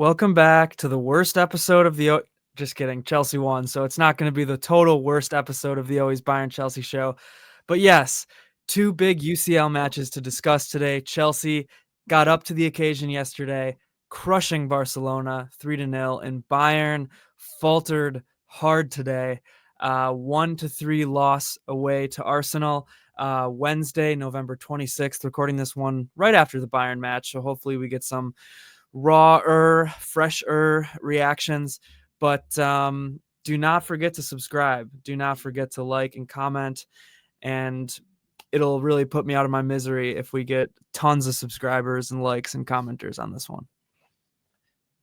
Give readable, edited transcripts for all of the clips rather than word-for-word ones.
Welcome back to the worst episode of the just kidding, Chelsea won, so it's not gonna be the total worst episode of the Always Bayern Chelsea show. But yes, 2 big UCL matches to discuss today. Chelsea got up to the occasion yesterday, crushing Barcelona 3-0, and Bayern faltered hard today. 1-3 loss away to Arsenal, Wednesday, November 26th, recording this one right after the Bayern match, so hopefully we get some fresher reactions. But do not forget to subscribe. Do not forget to like and comment. And it'll really put me out of my misery if we get tons of subscribers and likes and commenters on this one.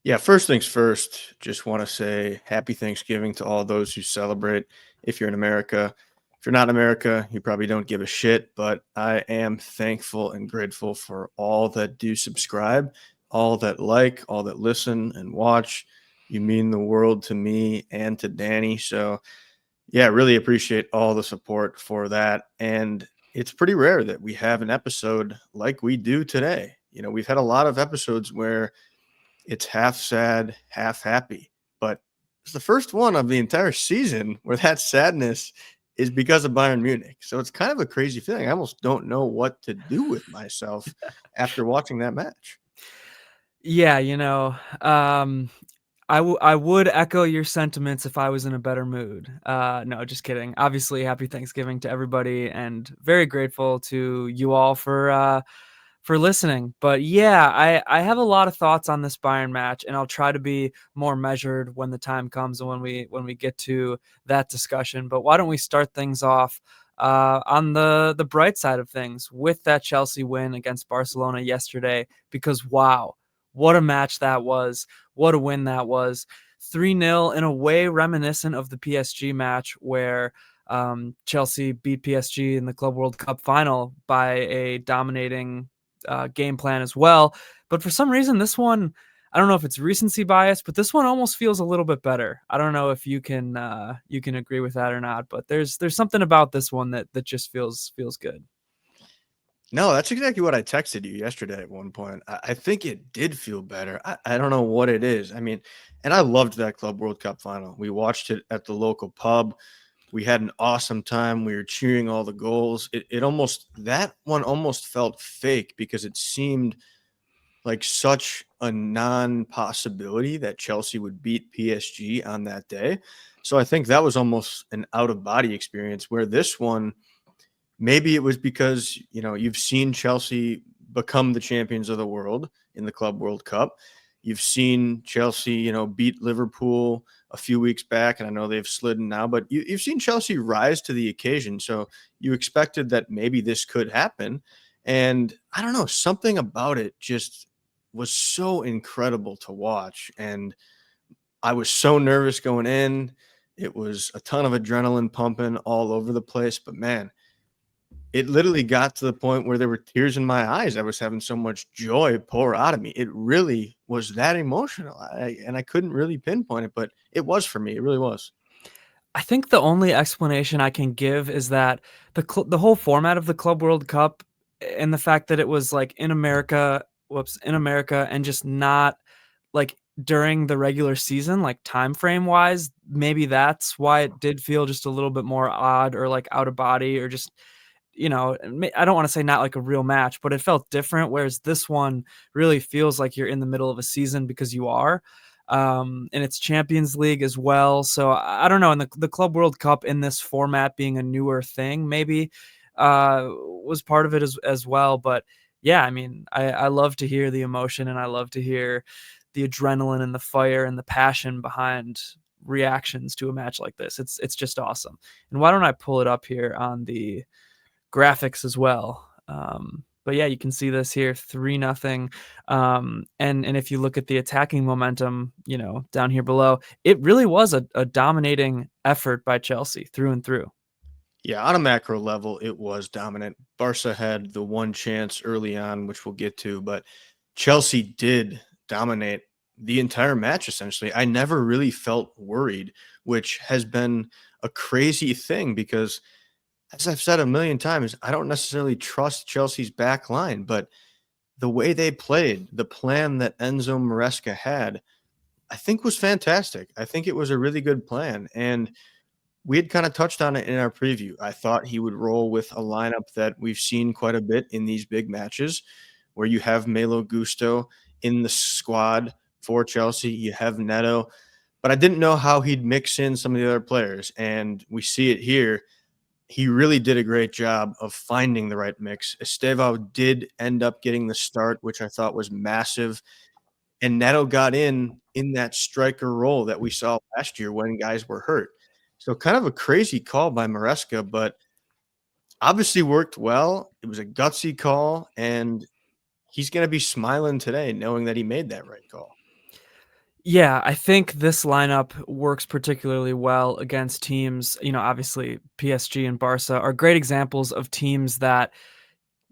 Yeah, first things first, just want to say happy Thanksgiving to all those who celebrate. If you're in America, if you're not in America, you probably don't give a shit, but I am thankful and grateful for all that do subscribe, all that like, all that listen and watch. You mean the world to me and to Danny. So, yeah, really appreciate all the support for that. And it's pretty rare that we have an episode like we do today. We've had a lot of episodes where it's half sad, half happy. But it's the first one of the entire season where that sadness is because of Bayern Munich. So it's kind of a crazy feeling. I almost don't know what to do with myself after watching that match. Yeah, I would echo your sentiments if I was in a better mood. No, just kidding. Obviously, happy Thanksgiving to everybody, and very grateful to you all for listening. But yeah, I have a lot of thoughts on this Bayern match, and I'll try to be more measured when the time comes and when we get to that discussion. But why don't we start things off on the bright side of things with that Chelsea win against Barcelona yesterday? Because wow, what a match that was! What a win that was! 3-0 in a way reminiscent of the PSG match where Chelsea beat PSG in the Club World Cup final by a dominating game plan as well. But for some reason, this one, I don't know if it's recency bias, but this one almost feels a little bit better. I don't know if you can agree with that or not, but there's something about this one that just feels good. No, that's exactly what I texted you yesterday at one point. I think it did feel better. I don't know what it is. I mean, and I loved that Club World Cup final. We watched it at the local pub. We had an awesome time. We were cheering all the goals. It almost, that one almost felt fake because it seemed like such a non-possibility that Chelsea would beat PSG on that day. So I think that was almost an out-of-body experience, where this one, maybe it was because, you've seen Chelsea become the champions of the world in the Club World Cup. You've seen Chelsea, beat Liverpool a few weeks back, and I know they've slid now, but you've seen Chelsea rise to the occasion. So you expected that maybe this could happen. And I don't know, something about it just was so incredible to watch. And I was so nervous going in. It was a ton of adrenaline pumping all over the place. But man, it literally got to the point where there were tears in my eyes. I was having so much joy pour out of me. It really was that emotional. And I couldn't really pinpoint it, but it was for me. It really was. I think the only explanation I can give is that the whole format of the Club World Cup and the fact that it was like in America, and just not like during the regular season, like time frame wise, maybe that's why it did feel just a little bit more odd or like out of body or just I don't want to say not like a real match, but it felt different. Whereas this one really feels like you're in the middle of a season because you are. And it's Champions League as well. So I don't know. And the Club World Cup in this format being a newer thing, maybe was part of it as well. But yeah, I mean, I love to hear the emotion and I love to hear the adrenaline and the fire and the passion behind reactions to a match like this. It's just awesome. And why don't I pull it up here on the graphics as well? But yeah, you can see this here, 3-0. And if you look at the attacking momentum, down here below, it really was a dominating effort by Chelsea through and through. Yeah, on a macro level, it was dominant. Barca had the one chance early on, which we'll get to, but Chelsea did dominate the entire match, essentially. I never really felt worried, which has been a crazy thing because, as I've said a million times, I don't necessarily trust Chelsea's back line, but the way they played, the plan that Enzo Maresca had, I think was fantastic. I think it was a really good plan. And we had kind of touched on it in our preview. I thought he would roll with a lineup that we've seen quite a bit in these big matches, where you have Malo Gusto in the squad for Chelsea, you have Neto, but I didn't know how he'd mix in some of the other players, and we see it here. He really did a great job of finding the right mix. Estevao did end up getting the start, which I thought was massive, and Neto got in that striker role that we saw last year when guys were hurt. So kind of a crazy call by Maresca, but obviously worked well. It was a gutsy call, and he's going to be smiling today knowing that he made that right call. Yeah, I think this lineup works particularly well against teams, obviously PSG and Barca are great examples of teams that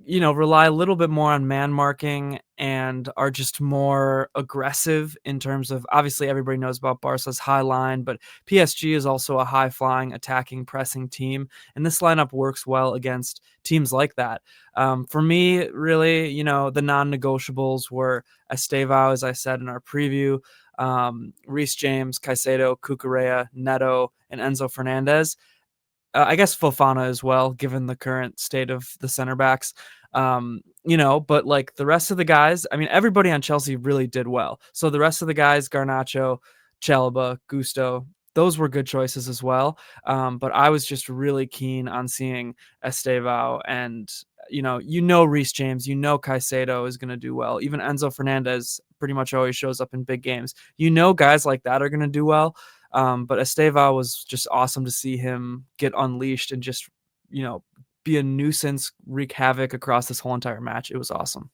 rely a little bit more on man marking and are just more aggressive in terms of obviously everybody knows about Barca's high line, but PSG is also a high flying, attacking, pressing team. And this lineup works well against teams like that. For me, really, the non negotiables were Estevao, as I said in our preview, Reece James, Caicedo, Cucurella, Neto, and Enzo Fernandez. I guess Fofana as well, given the current state of the center backs. But like the rest of the guys, I mean, everybody on Chelsea really did well. So the rest of the guys, Garnacho, Chalobah, Gusto, those were good choices as well. But I was just really keen on seeing Estevao and Reece James, Caicedo is going to do well. Even Enzo Fernandez pretty much always shows up in big games. Guys like that are going to do well. But Estevao was just awesome to see him get unleashed and just, be a nuisance, wreak havoc across this whole entire match. It was awesome.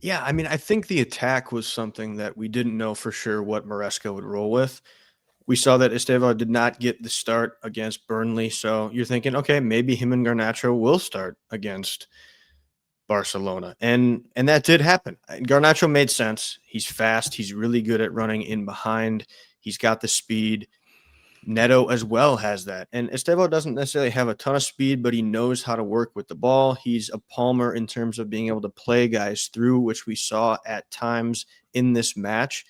Yeah, I mean, I think the attack was something that we didn't know for sure what Maresca would roll with. We saw that Estevao did not get the start against Burnley, so you're thinking, okay, maybe him and Garnacho will start against Barcelona. And that did happen. Garnacho made sense. He's fast. He's really good at running in behind. He's got the speed. Neto as well has that. And Estevao doesn't necessarily have a ton of speed, but he knows how to work with the ball. He's a palmer in terms of being able to play guys through, which we saw at times in this match.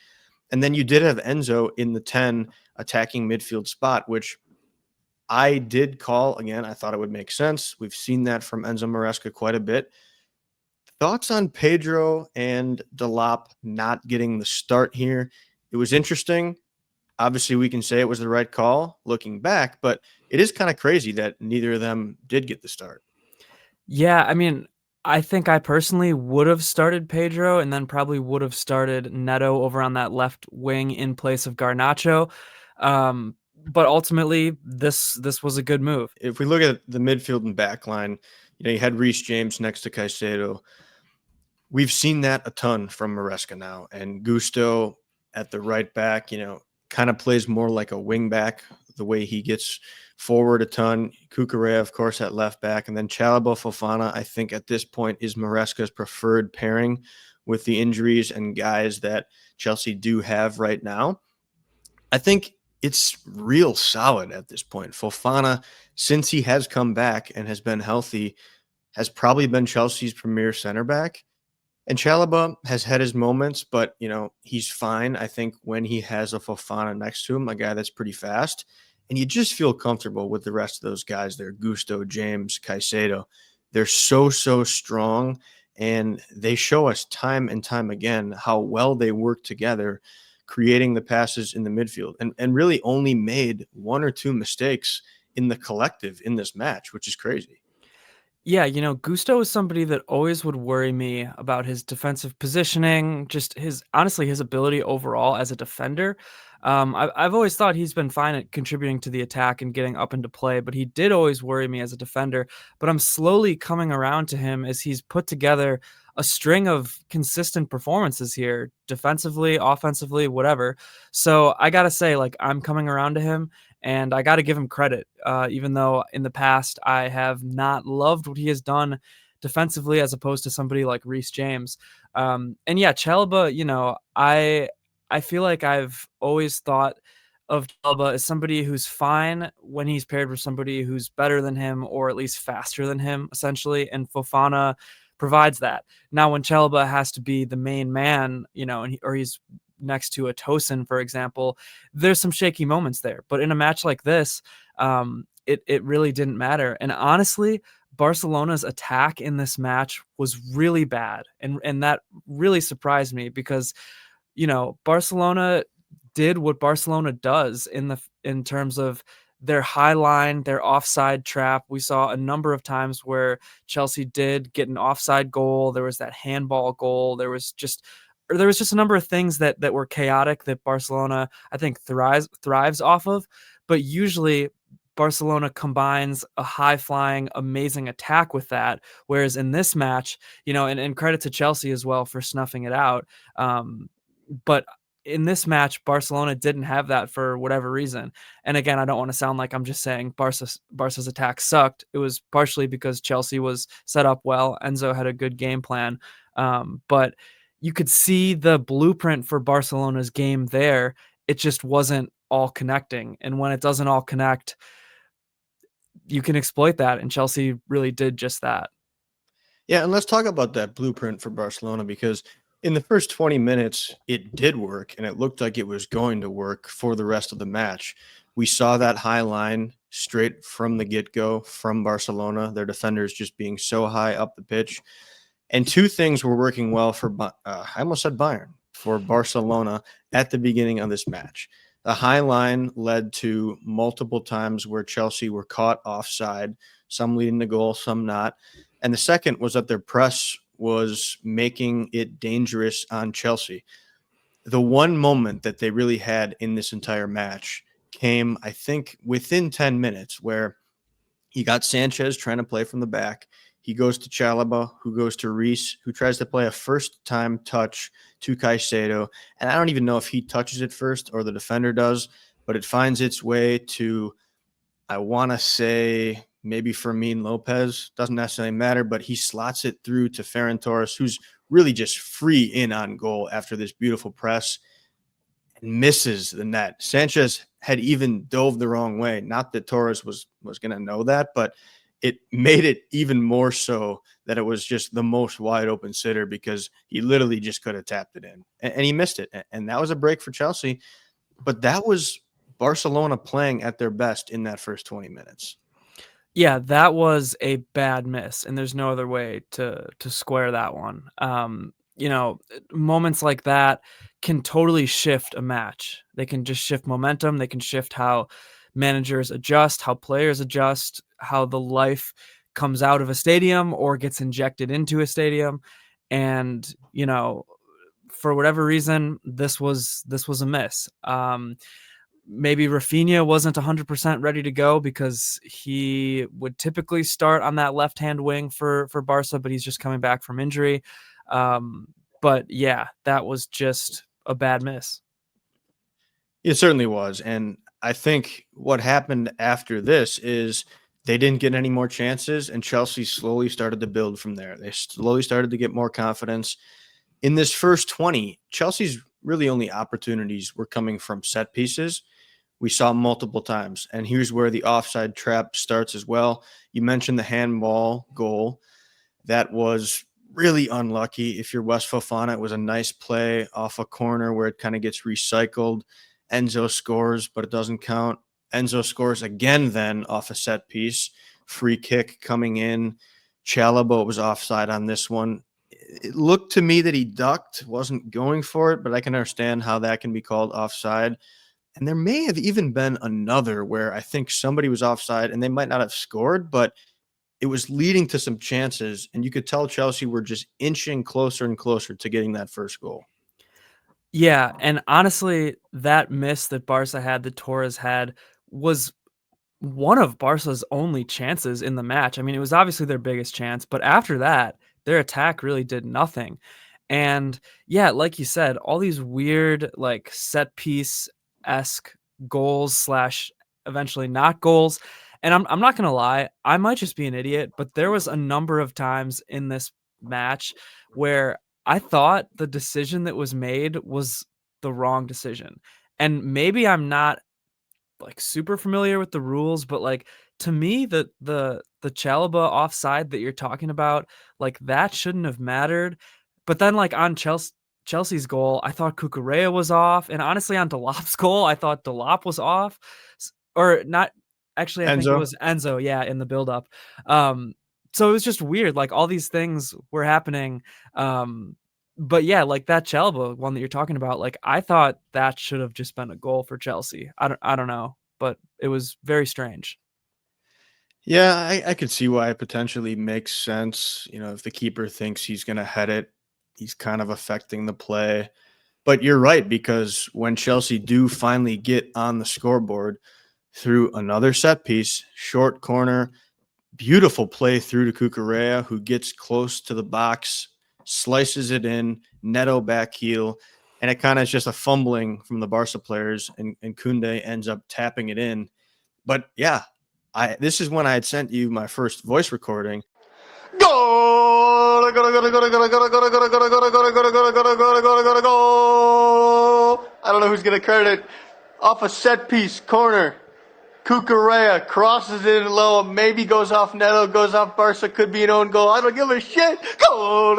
And then you did have Enzo in the 10 attacking midfield spot, which I did call. Again, I thought it would make sense. We've seen that from Enzo Maresca quite a bit. Thoughts on Pedro and Delap not getting the start here? It was interesting. Obviously, we can say it was the right call looking back, but it is kind of crazy that neither of them did get the start. Yeah, I mean, I think I personally would have started Pedro and then probably would have started Neto over on that left wing in place of Garnacho. But ultimately, this was a good move. If we look at the midfield and back line, you had Reece James next to Caicedo. We've seen that a ton from Maresca now, and Gusto at the right back, kind of plays more like a wing back, the way he gets forward a ton. Cucurella, of course, at left back, and then Chalobah Fofana, I think at this point is Maresca's preferred pairing with the injuries and guys that Chelsea do have right now. I think it's real solid at this point. Fofana, since he has come back and has been healthy, has probably been Chelsea's premier center back. And Chalobah has had his moments, but, he's fine, I think, when he has a Fofana next to him, a guy that's pretty fast. And you just feel comfortable with the rest of those guys there, Gusto, James, Caicedo. They're so strong, and they show us time and time again how well they work together, creating the passes in the midfield, and really only made one or two mistakes in the collective in this match, which is crazy. Yeah, Gusto is somebody that always would worry me about his defensive positioning, just his ability overall as a defender. I've always thought he's been fine at contributing to the attack and getting up into play, but he did always worry me as a defender. But I'm slowly coming around to him as he's put together a string of consistent performances here, defensively, offensively, whatever. So I gotta say, like, I'm coming around to him, and I got to give him credit, even though in the past I have not loved what he has done defensively as opposed to somebody like Reece James. And yeah, Chalobah, I feel like I've always thought of Chalobah as somebody who's fine when he's paired with somebody who's better than him or at least faster than him, essentially. And Fofana provides that. Now, when Chalobah has to be the main man, or he's next to a Tosin, for example, there's some shaky moments there. But in a match like this, it really didn't matter. And honestly, Barcelona's attack in this match was really bad, and that really surprised me because Barcelona did what Barcelona does in terms of their high line, their offside trap. We saw a number of times where Chelsea did get an offside goal. There was that handball goal. There was just a number of things that were chaotic that Barcelona, I think, thrives off of. But usually Barcelona combines a high flying, amazing attack with that. Whereas in this match, and credit to Chelsea as well for snuffing it out. But in this match, Barcelona didn't have that for whatever reason. And again, I don't want to sound like I'm just saying Barca's attack sucked. It was partially because Chelsea was set up well. Enzo had a good game plan. But you could see the blueprint for Barcelona's game there. It just wasn't all connecting. And when it doesn't all connect, you can exploit that. And Chelsea really did just that. Yeah, and let's talk about that blueprint for Barcelona, because in the first 20 minutes, it did work, and it looked like it was going to work for the rest of the match. We saw that high line straight from the get-go from Barcelona, their defenders just being so high up the pitch. And two things were working well for, I almost said Bayern, for Barcelona at the beginning of this match. The high line led to multiple times where Chelsea were caught offside, some leading to goal, some not. And the second was that their press was making it dangerous on Chelsea. The one moment that they really had in this entire match came, I think, within 10 minutes, where you got Sanchez trying to play from the back. He goes to Chalobah, who goes to Reece, who tries to play a first-time touch to Caicedo. And I don't even know if he touches it first or the defender does, but it finds its way to, I want to say, maybe Fermin Lopez. Doesn't necessarily matter, but he slots it through to Ferran Torres, who's really just free in on goal after this beautiful press, and misses the net. Sanchez had even dove the wrong way. Not that Torres was going to know that, but it made it even more so that it was just the most wide open sitter, because he literally just could have tapped it in, and he missed it. And that was a break for Chelsea. But that was Barcelona playing at their best in that first 20 minutes. Yeah, that was a bad miss, and there's no other way to square that one. Moments like that can totally shift a match. They can just shift momentum. They can shift how managers adjust, how players adjust, how the life comes out of a stadium or gets injected into a stadium. And, for whatever reason, this was a miss. Maybe Rafinha wasn't 100% ready to go, because he would typically start on that left-hand wing for Barca, but he's just coming back from injury. But yeah, that was just a bad miss. It certainly was. And I think what happened after this is they didn't get any more chances, and Chelsea slowly started to build from there. They slowly started to get more confidence. In this first 20, Chelsea's really only opportunities were coming from set pieces. We saw multiple times. And here's where the offside trap starts as well. You mentioned the handball goal. That was really unlucky. If you're West Fofana, it was a nice play off a corner where it kind of gets recycled. Enzo scores, but it doesn't count. Enzo scores again then off a set piece. Free kick coming in. Chalobah was offside on this one. It looked to me that he ducked, wasn't going for it, but I can understand how that can be called offside. And there may have even been another where I think somebody was offside and they might not have scored, but it was leading to some chances. And you could tell Chelsea were just inching closer and closer to getting that first goal. Yeah, and honestly, that miss that Barca had, that Torres had, was one of Barca's only chances in the match. I mean, it was obviously their biggest chance, but after that, their attack really did nothing. And yeah, like you said, all these weird, like, set piece esque goals slash eventually not goals. And I'm not gonna lie, I might just be an idiot, but there was a number of times in this match where I thought the decision that was made was the wrong decision. And maybe I'm not like super familiar with the rules, but like to me, the Chalobah offside that you're talking about, like that shouldn't have mattered. But then like on Chelsea's goal, I thought Cucurella was off, and honestly on Delap's goal, I thought Delap was off, or not. Actually, I think it Enzo. was Enzo. Yeah, in the buildup. Um, so it was just weird. Like all these things were happening. But yeah, like that Chalobah one that you're talking about, like I thought that should have just been a goal for Chelsea. I don't know, but it was very strange. Yeah, I could see why it potentially makes sense. If the keeper thinks he's going to head it, he's kind of affecting the play. But you're right, because when Chelsea do finally get on the scoreboard through another set piece, short corner, beautiful play through to Cucurella, who gets close to the box, slices it in, Neto back heel, and it kind of is just a fumbling from the Barca players, and Kounde ends up tapping it in. But yeah, this is when I had sent you my first voice recording. Goal! I don't know who's gonna credit it. Off a set piece corner. Cucurella crosses it in low, maybe goes off Neto, goes off Barca, could be an own goal. I don't give a shit. Goal!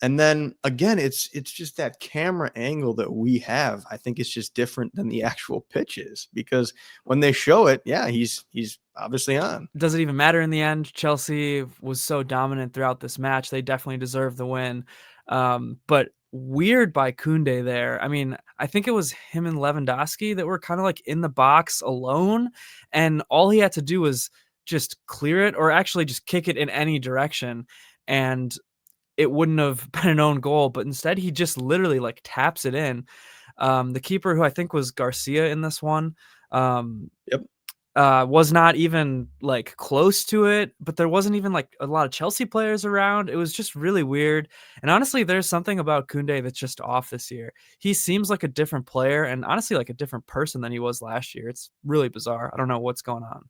And then again, it's just that camera angle that we have. I think it's just different than the actual pitches, because when they show it, yeah, he's obviously on. Does it even matter in the end? Chelsea was so dominant throughout this match. They definitely deserve the win. But weird by Kounde there. I mean, I think it was him and Lewandowski that were kind of like in the box alone, and all he had to do was just clear it, or actually just kick it in any direction, and it wouldn't have been an own goal. But instead, he just literally like taps it in. The keeper, who I think was Garcia in this one, Yep. was not even like close to it, but there wasn't even like a lot of Chelsea players around. It was just really weird. And honestly, there's something about Kounde that's just off this year. He seems like a different player, and honestly like a different person than he was last year. It's really bizarre. I don't know what's going on.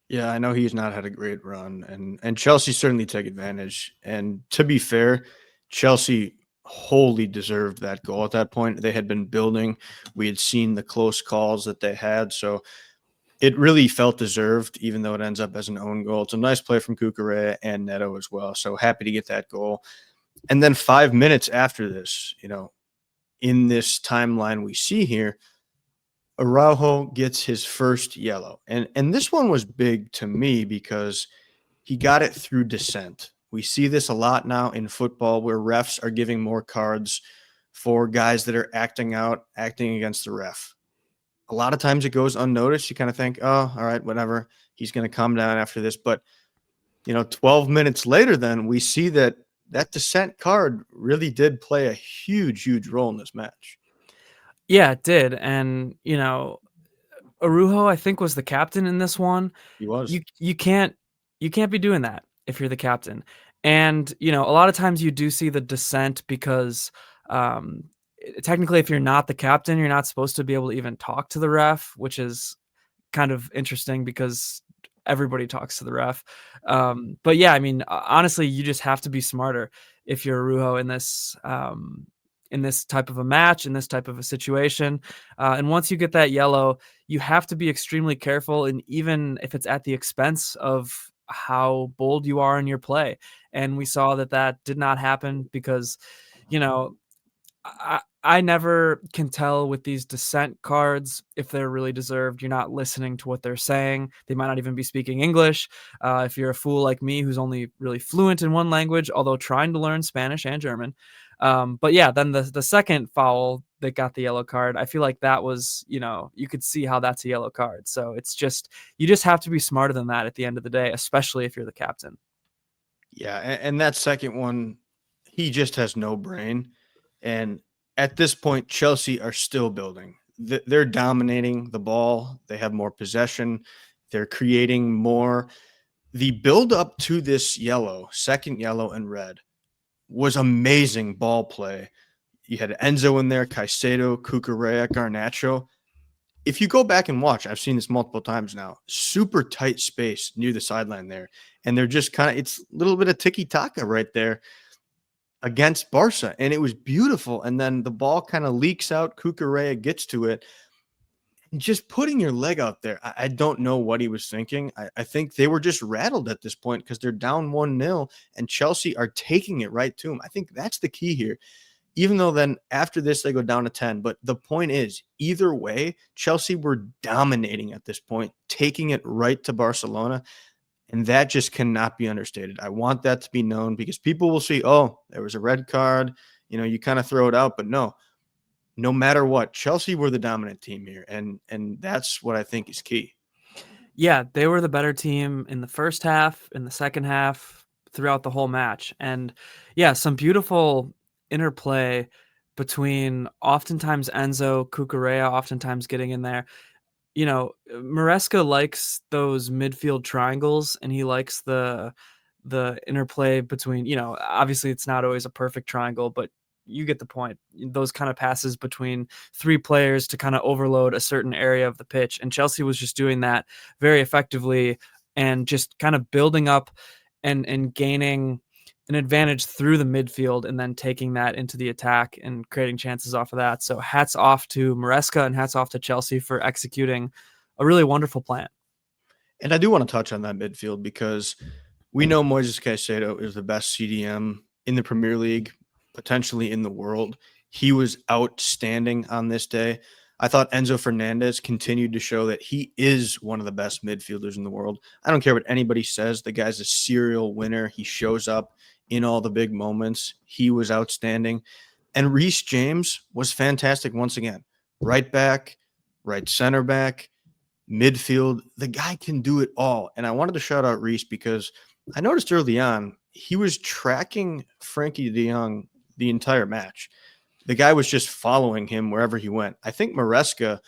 Yeah, I know he's not had a great run, and Chelsea certainly take advantage. And to be fair, Chelsea wholly deserved that goal at that point. They had been building. We had seen the close calls that they had, so it really felt deserved, even though it ends up as an own goal. It's a nice play from Cucurella and Neto as well. So happy to get that goal. And then 5 minutes after this, in this timeline we see here, Araujo gets his first yellow. And this one was big to me because he got it through dissent. We see this a lot now in football, where refs are giving more cards for guys that are acting against the ref. A lot of times it goes unnoticed. You kind of think, oh, all right, whatever. He's going to calm down after this. But, 12 minutes later, then we see that dissent card really did play a huge, huge role in this match. Yeah, it did. And, Araujo, I think, was the captain in this one. He was. You can't be doing that if you're the captain. And, a lot of times you do see the dissent because technically, if you're not the captain, you're not supposed to be able to even talk to the ref, which is kind of interesting because everybody talks to the ref. But yeah, I mean, honestly, you just have to be smarter if you're Araujo in this type of a match, in this type of a situation. And once you get that yellow, you have to be extremely careful. And even if it's at the expense of how bold you are in your play. And we saw that did not happen because, I never can tell with these dissent cards if they're really deserved. You're not listening to what they're saying. They might not even be speaking English. If you're a fool like me who's only really fluent in one language, although trying to learn Spanish and German. But yeah, then the second foul that got the yellow card, I feel like that was, you could see how that's a yellow card. So it's just, you just have to be smarter than that at the end of the day, especially if you're the captain. Yeah, and that second one, he just has no brain. And at this point, Chelsea are still building. They're dominating the ball. They have more possession. They're creating more. The build up to this second yellow and red, was amazing ball play. You had Enzo in there, Caicedo, Cucurella, Garnacho. If you go back and watch, I've seen this multiple times now, super tight space near the sideline there. And they're just it's a little bit of tiki-taka right there against Barca. And it was beautiful. And then the ball kind of leaks out. Cucurella gets to it. just putting your leg out there. I don't know what he was thinking. I think they were just rattled at this point because they're down 1-0 and Chelsea are taking it right to him. I think that's the key here. Even though then after this they go down to 10. But the point is, either way, Chelsea were dominating at this point, taking it right to Barcelona. And that just cannot be understated. I want that to be known because people will see, oh, there was a red card. You kind of throw it out. But no matter what, Chelsea were the dominant team here. And that's what I think is key. Yeah, they were the better team in the first half, in the second half, throughout the whole match. And yeah, some beautiful interplay between oftentimes Enzo, Cucurella, oftentimes getting in there. Maresca likes those midfield triangles, and he likes the interplay between, obviously it's not always a perfect triangle, but you get the point. Those kind of passes between three players to kind of overload a certain area of the pitch. And Chelsea was just doing that very effectively and just kind of building up and gaining an advantage through the midfield and then taking that into the attack and creating chances off of that. So hats off to Maresca and hats off to Chelsea for executing a really wonderful plan. And I do want to touch on that midfield because we know Moises Caicedo is the best CDM in the Premier League, potentially in the world. He was outstanding on this day. I thought Enzo Fernandez continued to show that he is one of the best midfielders in the world. I don't care what anybody says. The guy's a serial winner. He shows up in all the big moments. He was outstanding. And Reece James was fantastic once again. Right back, right center back, midfield. The guy can do it all. And I wanted to shout out Reece because I noticed early on he was tracking Frankie de Jong the entire match. The guy was just following him wherever he went. I think Maresca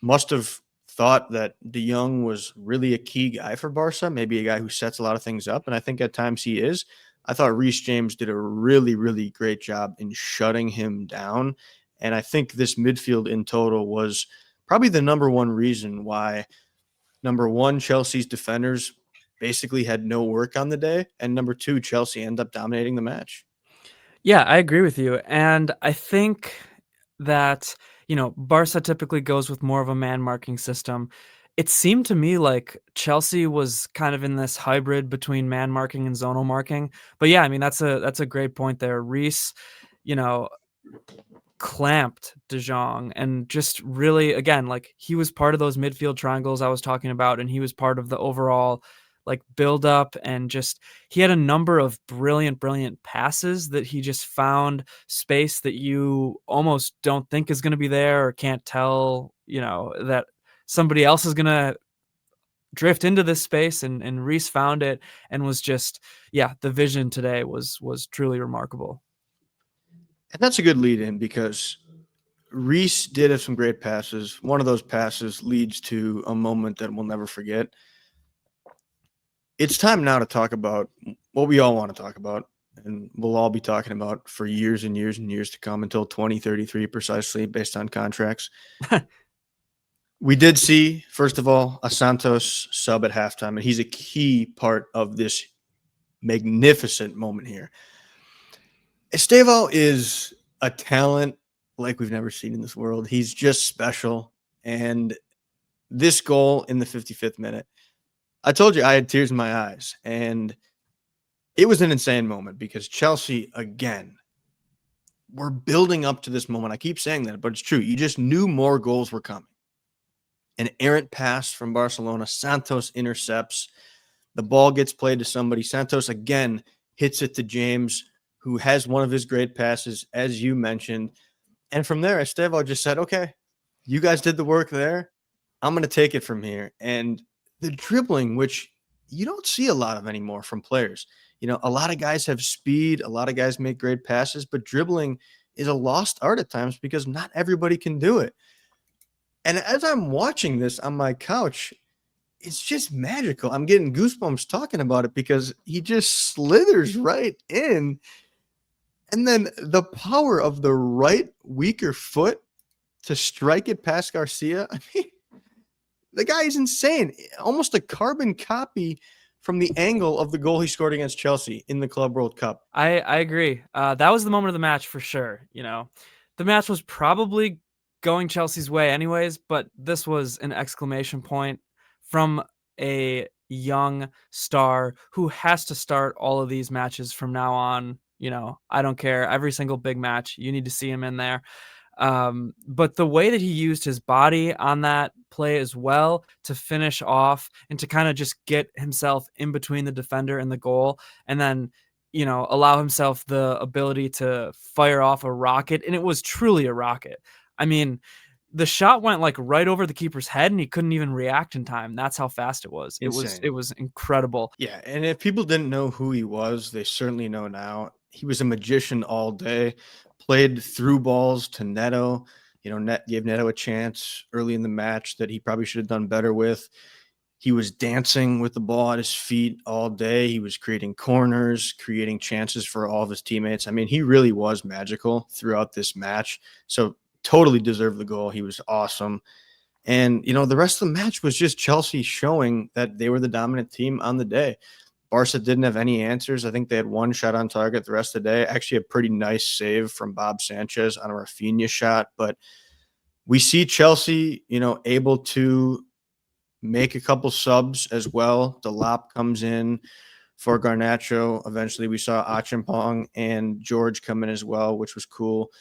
must have thought that de Jong was really a key guy for Barca, maybe a guy who sets a lot of things up, and I think at times he is. I thought Reece James did a really, really great job in shutting him down, and I think this midfield in total was probably the number one reason why, number one, Chelsea's defenders basically had no work on the day, and number two, Chelsea ended up dominating the match. Yeah, I agree with you. And I think that, Barca typically goes with more of a man marking system. It seemed to me like Chelsea was kind of in this hybrid between man marking and zonal marking. But yeah, I mean that's a great point there. Reece, you know, clamped De Jong and just really, again, like he was part of those midfield triangles I was talking about, and he was part of the overall like build up, and just he had a number of brilliant passes that he just found space that you almost don't think is going to be there or can't tell, that somebody else is going to drift into this space, and Reece found it and was just, yeah, the vision today was truly remarkable. And that's a good lead in because Reece did have some great passes. One of those passes leads to a moment that we'll never forget. It's time now to talk about what we all want to talk about, and we'll all be talking about for years and years and years to come until 2033 precisely based on contracts. We did see, first of all, a Santos sub at halftime, and he's a key part of this magnificent moment here. Estevao is a talent like we've never seen in this world. He's just special. And this goal in the 55th minute, I told you I had tears in my eyes. And it was an insane moment because Chelsea, again, were building up to this moment. I keep saying that, but it's true. You just knew more goals were coming. An errant pass from Barcelona. Santos intercepts. The ball gets played to somebody. Santos, again, hits it to James, who has one of his great passes, as you mentioned. And from there, Estevao just said, okay, you guys did the work there. I'm going to take it from here. And the dribbling, which you don't see a lot of anymore from players. A lot of guys have speed. A lot of guys make great passes, but dribbling is a lost art at times because not everybody can do it. And as I'm watching this on my couch, it's just magical. I'm getting goosebumps talking about it because he just slithers right in. And then the power of the right weaker foot to strike it past Garcia. I mean, the guy is insane. Almost a carbon copy from the angle of the goal he scored against Chelsea in the Club World Cup. I agree. That was the moment of the match for sure. The match was probably going Chelsea's way anyways, but this was an exclamation point from a young star who has to start all of these matches from now on. I don't care. Every single big match, you need to see him in there. But the way that he used his body on that play as well to finish off and to kind of just get himself in between the defender and the goal, and then allow himself the ability to fire off a rocket, and it was truly a rocket. I mean, the shot went like right over the keeper's head and he couldn't even react in time. That's how fast it was. It was Insane. it was incredible. Yeah, and if people didn't know who he was, they certainly know now. He was a magician all day, played through balls to Neto. Net gave Neto a chance early in the match that he probably should have done better with. He was dancing with the ball at his feet all day. He was creating corners, creating chances for all of his teammates. I mean, he really was magical throughout this match. So totally deserved the goal. He was awesome. And, the rest of the match was just Chelsea showing that they were the dominant team on the day. Barca didn't have any answers. I think they had one shot on target the rest of the day. Actually, a pretty nice save from Bob Sanchez on a Rafinha shot. But we see Chelsea, able to make a couple subs as well. Delap comes in for Garnacho. Eventually, we saw Achimpong and George come in as well, which was cool.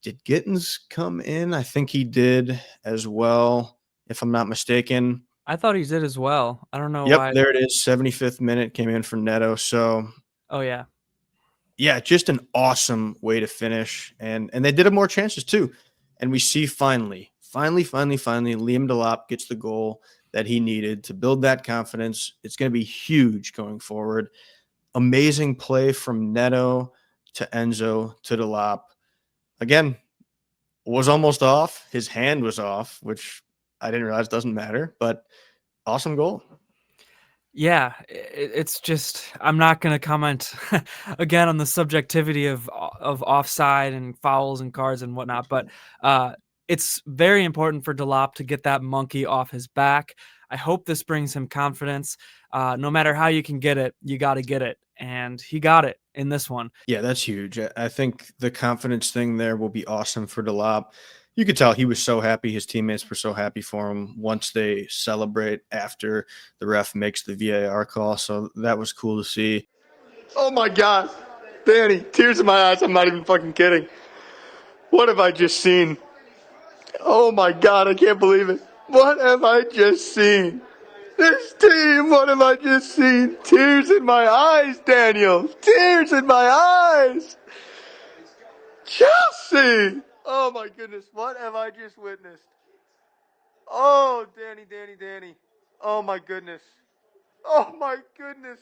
Did Gittins come in? I think he did as well, if I'm not mistaken. I thought he did as well. I don't know Yep, why. there it is. 75th minute came in for Neto. So, Oh yeah. yeah, just an awesome way to finish. And they did have more chances too. And we see finally, Liam Delap gets the goal that he needed to build that confidence. It's going to be huge going forward. Amazing play from Neto to Enzo to Delap. Again, was almost off. His hand was off, which I didn't realize doesn't matter, but awesome goal. Yeah, it's just I'm not going to comment again on the subjectivity of offside and fouls and cards and whatnot, but it's very important for Delap to get that monkey off his back. I hope this brings him confidence. No matter how you can get it, you got to get it, and he got it in this one. Yeah, that's huge. I think the confidence thing there will be awesome for Delap. You could tell he was so happy. His teammates were so happy for him once they celebrate after the ref makes the VAR call. So that was cool to see. Oh my God. Danny, tears in my eyes. I'm not even fucking kidding. What have I just seen? Oh my God, I can't believe it. What have I just seen? This team, what have I just seen? Tears in my eyes, Daniel. Tears in my eyes. Chelsea. Oh my goodness, what have I just witnessed? Oh, Danny. Oh my goodness. Oh my goodness.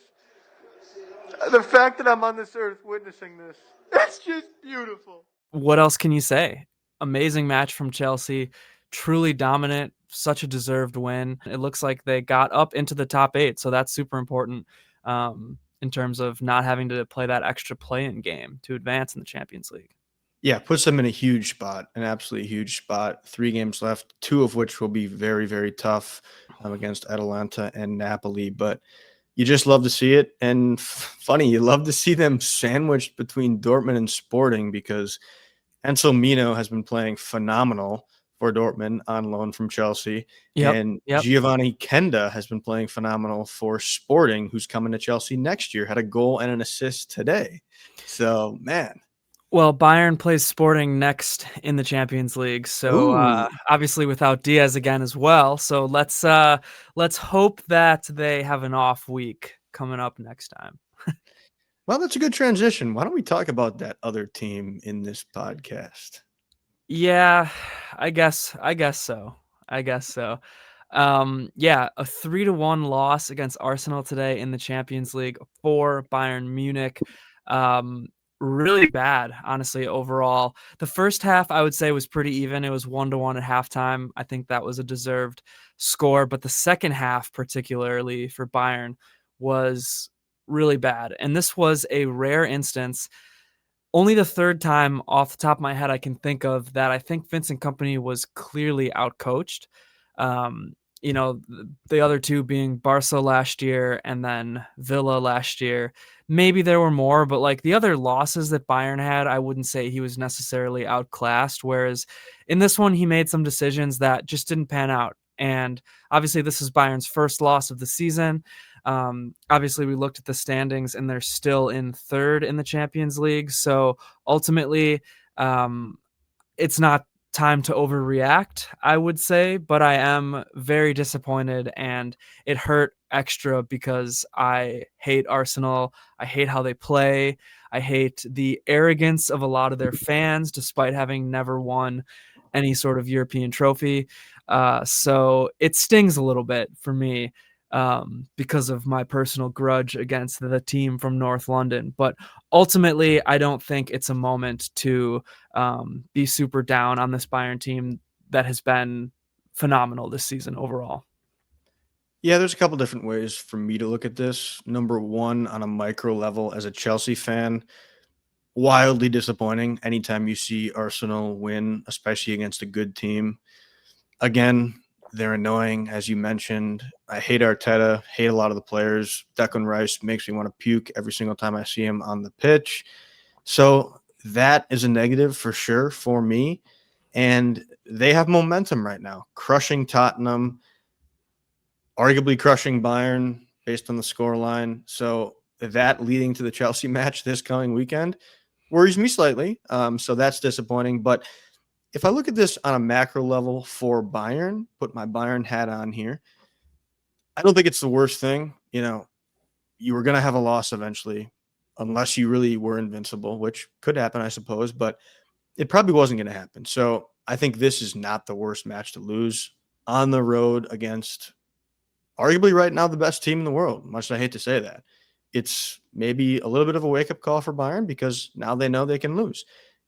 The fact that I'm on this earth witnessing this, it's just beautiful. What else can you say? Amazing match from Chelsea, truly dominant, such a deserved win. It looks like they got up into the top 8, so that's super important in terms of not having to play that extra play-in game to advance in the Champions League. Yeah, puts them in a huge spot, an absolutely huge spot. 3 games left, 2 of which will be very, very tough against Atalanta and Napoli. But you just love to see it. And funny, you love to see them sandwiched between Dortmund and Sporting because Ansel Mino has been playing phenomenal for Dortmund on loan from Chelsea. And Giovanni Kenda has been playing phenomenal for Sporting, who's coming to Chelsea next year, had a goal and an assist today. So, man. Well, Bayern plays Sporting next in the Champions League, so obviously without Diaz again as well. So let's hope that they have an off week coming up next time. Well, that's a good transition. Why don't we talk about that other team in this podcast? Yeah, I guess so. Yeah, a 3-1 loss against Arsenal today in the Champions League for Bayern Munich. Really bad, honestly, overall. The first half, I would say, was pretty even. It was 1-1 at halftime. I think that was a deserved score. But the second half, particularly for Bayern, was really bad. And this was a rare instance. Only the third time off the top of my head I can think of that I think Vincent Kompany was clearly outcoached. the other two being Barca last year and then Villa last year. Maybe there were more, but like the other losses that Bayern had, I wouldn't say he was necessarily outclassed. Whereas in this one, he made some decisions that just didn't pan out. And obviously, this is Bayern's first loss of the season. Obviously, we looked at the standings and they're still in third in the Champions League. So ultimately, it's not time to overreact, I would say, but I am very disappointed and it hurt extra because I hate Arsenal. I hate how they play. I hate the arrogance of a lot of their fans, despite having never won any sort of European trophy. So it stings a little bit for me because of my personal grudge against the team from North London. But ultimately, I don't think it's a moment to be super down on this Bayern team that has been phenomenal this season overall. Yeah, there's a couple different ways for me to look at this. Number one, on a micro level, as a Chelsea fan, wildly disappointing anytime you see Arsenal win, especially against a good team. Again, they're annoying, as you mentioned. I hate Arteta, hate a lot of the players. Declan Rice makes me want to puke every single time I see him on the pitch. So that is a negative for sure for me. And they have momentum right now, crushing Tottenham, arguably crushing Bayern based on the scoreline. So that leading to the Chelsea match this coming weekend worries me slightly. So that's disappointing. But if I look at this on a macro level for Bayern, put my Bayern hat on here, I don't think it's the worst thing. You were going to have a loss eventually, unless you really were invincible, which could happen, I suppose, but it probably wasn't going to happen. So I think this is not the worst match to lose on the road against arguably right now the best team in the world, much as I hate to say that. It's maybe a little bit of a wake-up call for Bayern because now they know they can lose.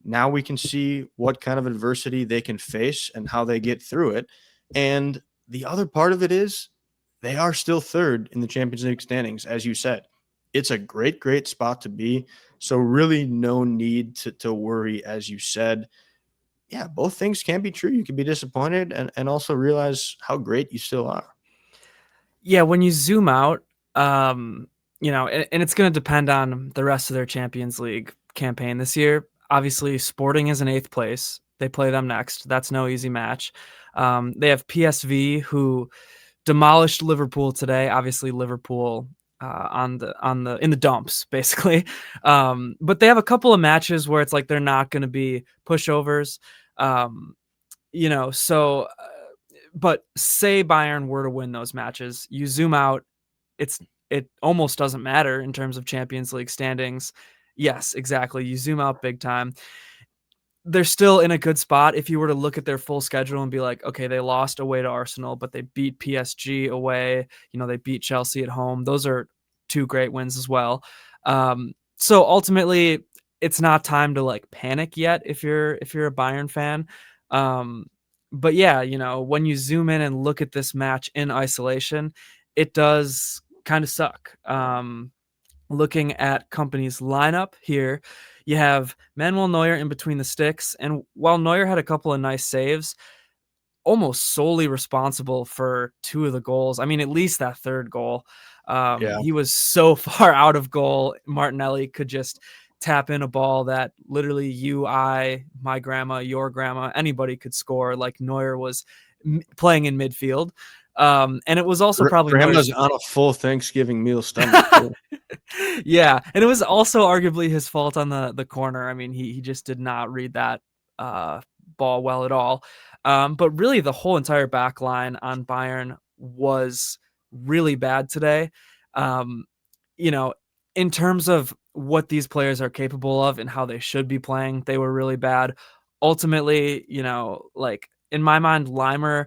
Now we can see what kind of adversity they can face and how they get through it. And the other part of it is they are still third in the Champions League standings, as you said. It's a great, great spot to be. So really no need to worry, as you said. Yeah, both things can be true. You can be disappointed and also realize how great you still are. Yeah, when you zoom out, and it's going to depend on the rest of their Champions League campaign this year. Obviously, Sporting is in 8th place. They play them next. That's no easy match. They have PSV, who demolished Liverpool today. Obviously, Liverpool in the dumps, basically. But they have a couple of matches where it's like they're not going to be pushovers. But say Bayern were to win those matches, you zoom out, it almost doesn't matter in terms of Champions League standings. Yes, exactly. You zoom out big time. They're still in a good spot if you were to look at their full schedule and be like, okay, they lost away to Arsenal, but they beat PSG away. They beat Chelsea at home. Those are 2 great wins as well. So ultimately, it's not time to like panic yet if you're a Bayern fan. But yeah, when you zoom in and look at this match in isolation, it does kind of suck. Looking at Company's lineup here, you have Manuel Neuer in between the sticks. And while Neuer had a couple of nice saves, almost solely responsible for 2 of the goals. I mean, at least that third goal. Yeah. He was so far out of goal. Martinelli could just tap in a ball that literally you, I, my grandma, your grandma, anybody could score. Like Neuer was playing in midfield. And it was also probably Grandma's on a full Thanksgiving meal stomach. Yeah, and it was also arguably his fault on the corner. I mean, he just did not read that ball well at all. But really, the whole entire back line on Bayern was really bad today. In terms of what these players are capable of and how they should be playing, they were really bad. Ultimately, like in my mind, Limer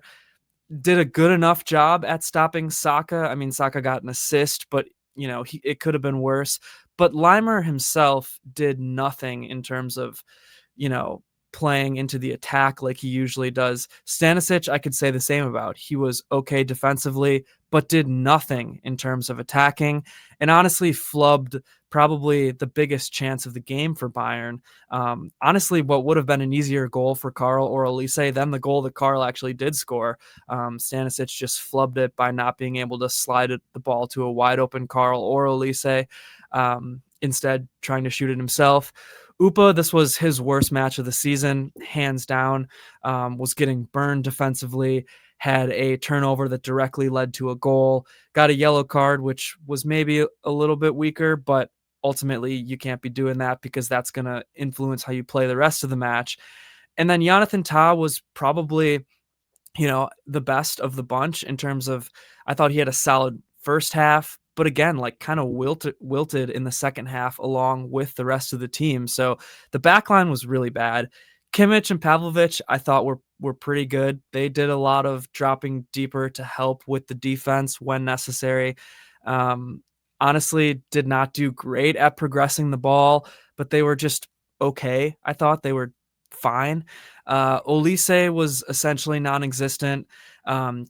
did a good enough job at stopping Saka. I mean, Saka got an assist, but it could have been worse. But Limer himself did nothing in terms of, playing into the attack like he usually does. Stanisic, I could say the same about. He was okay defensively, but did nothing in terms of attacking, and honestly flubbed probably the biggest chance of the game for Bayern. Honestly, what would have been an easier goal for Carl or Elise than the goal that Carl actually did score. Stanisic just flubbed it by not being able to slide the ball to a wide open Carl or Elise, instead trying to shoot it himself. Upa, this was his worst match of the season, hands down. Was getting burned defensively, had a turnover that directly led to a goal, got a yellow card, which was maybe a little bit weaker, but ultimately you can't be doing that because that's going to influence how you play the rest of the match. And then Jonathan Tah was probably, the best of the bunch in terms of, I thought he had a solid first half, but again, like kind of wilted in the second half along with the rest of the team. So the back line was really bad. Kimmich and Pavlovic, I thought were pretty good. They did a lot of dropping deeper to help with the defense when necessary. Honestly, did not do great at progressing the ball, but they were just okay. I thought they were fine. Olise was essentially non-existent.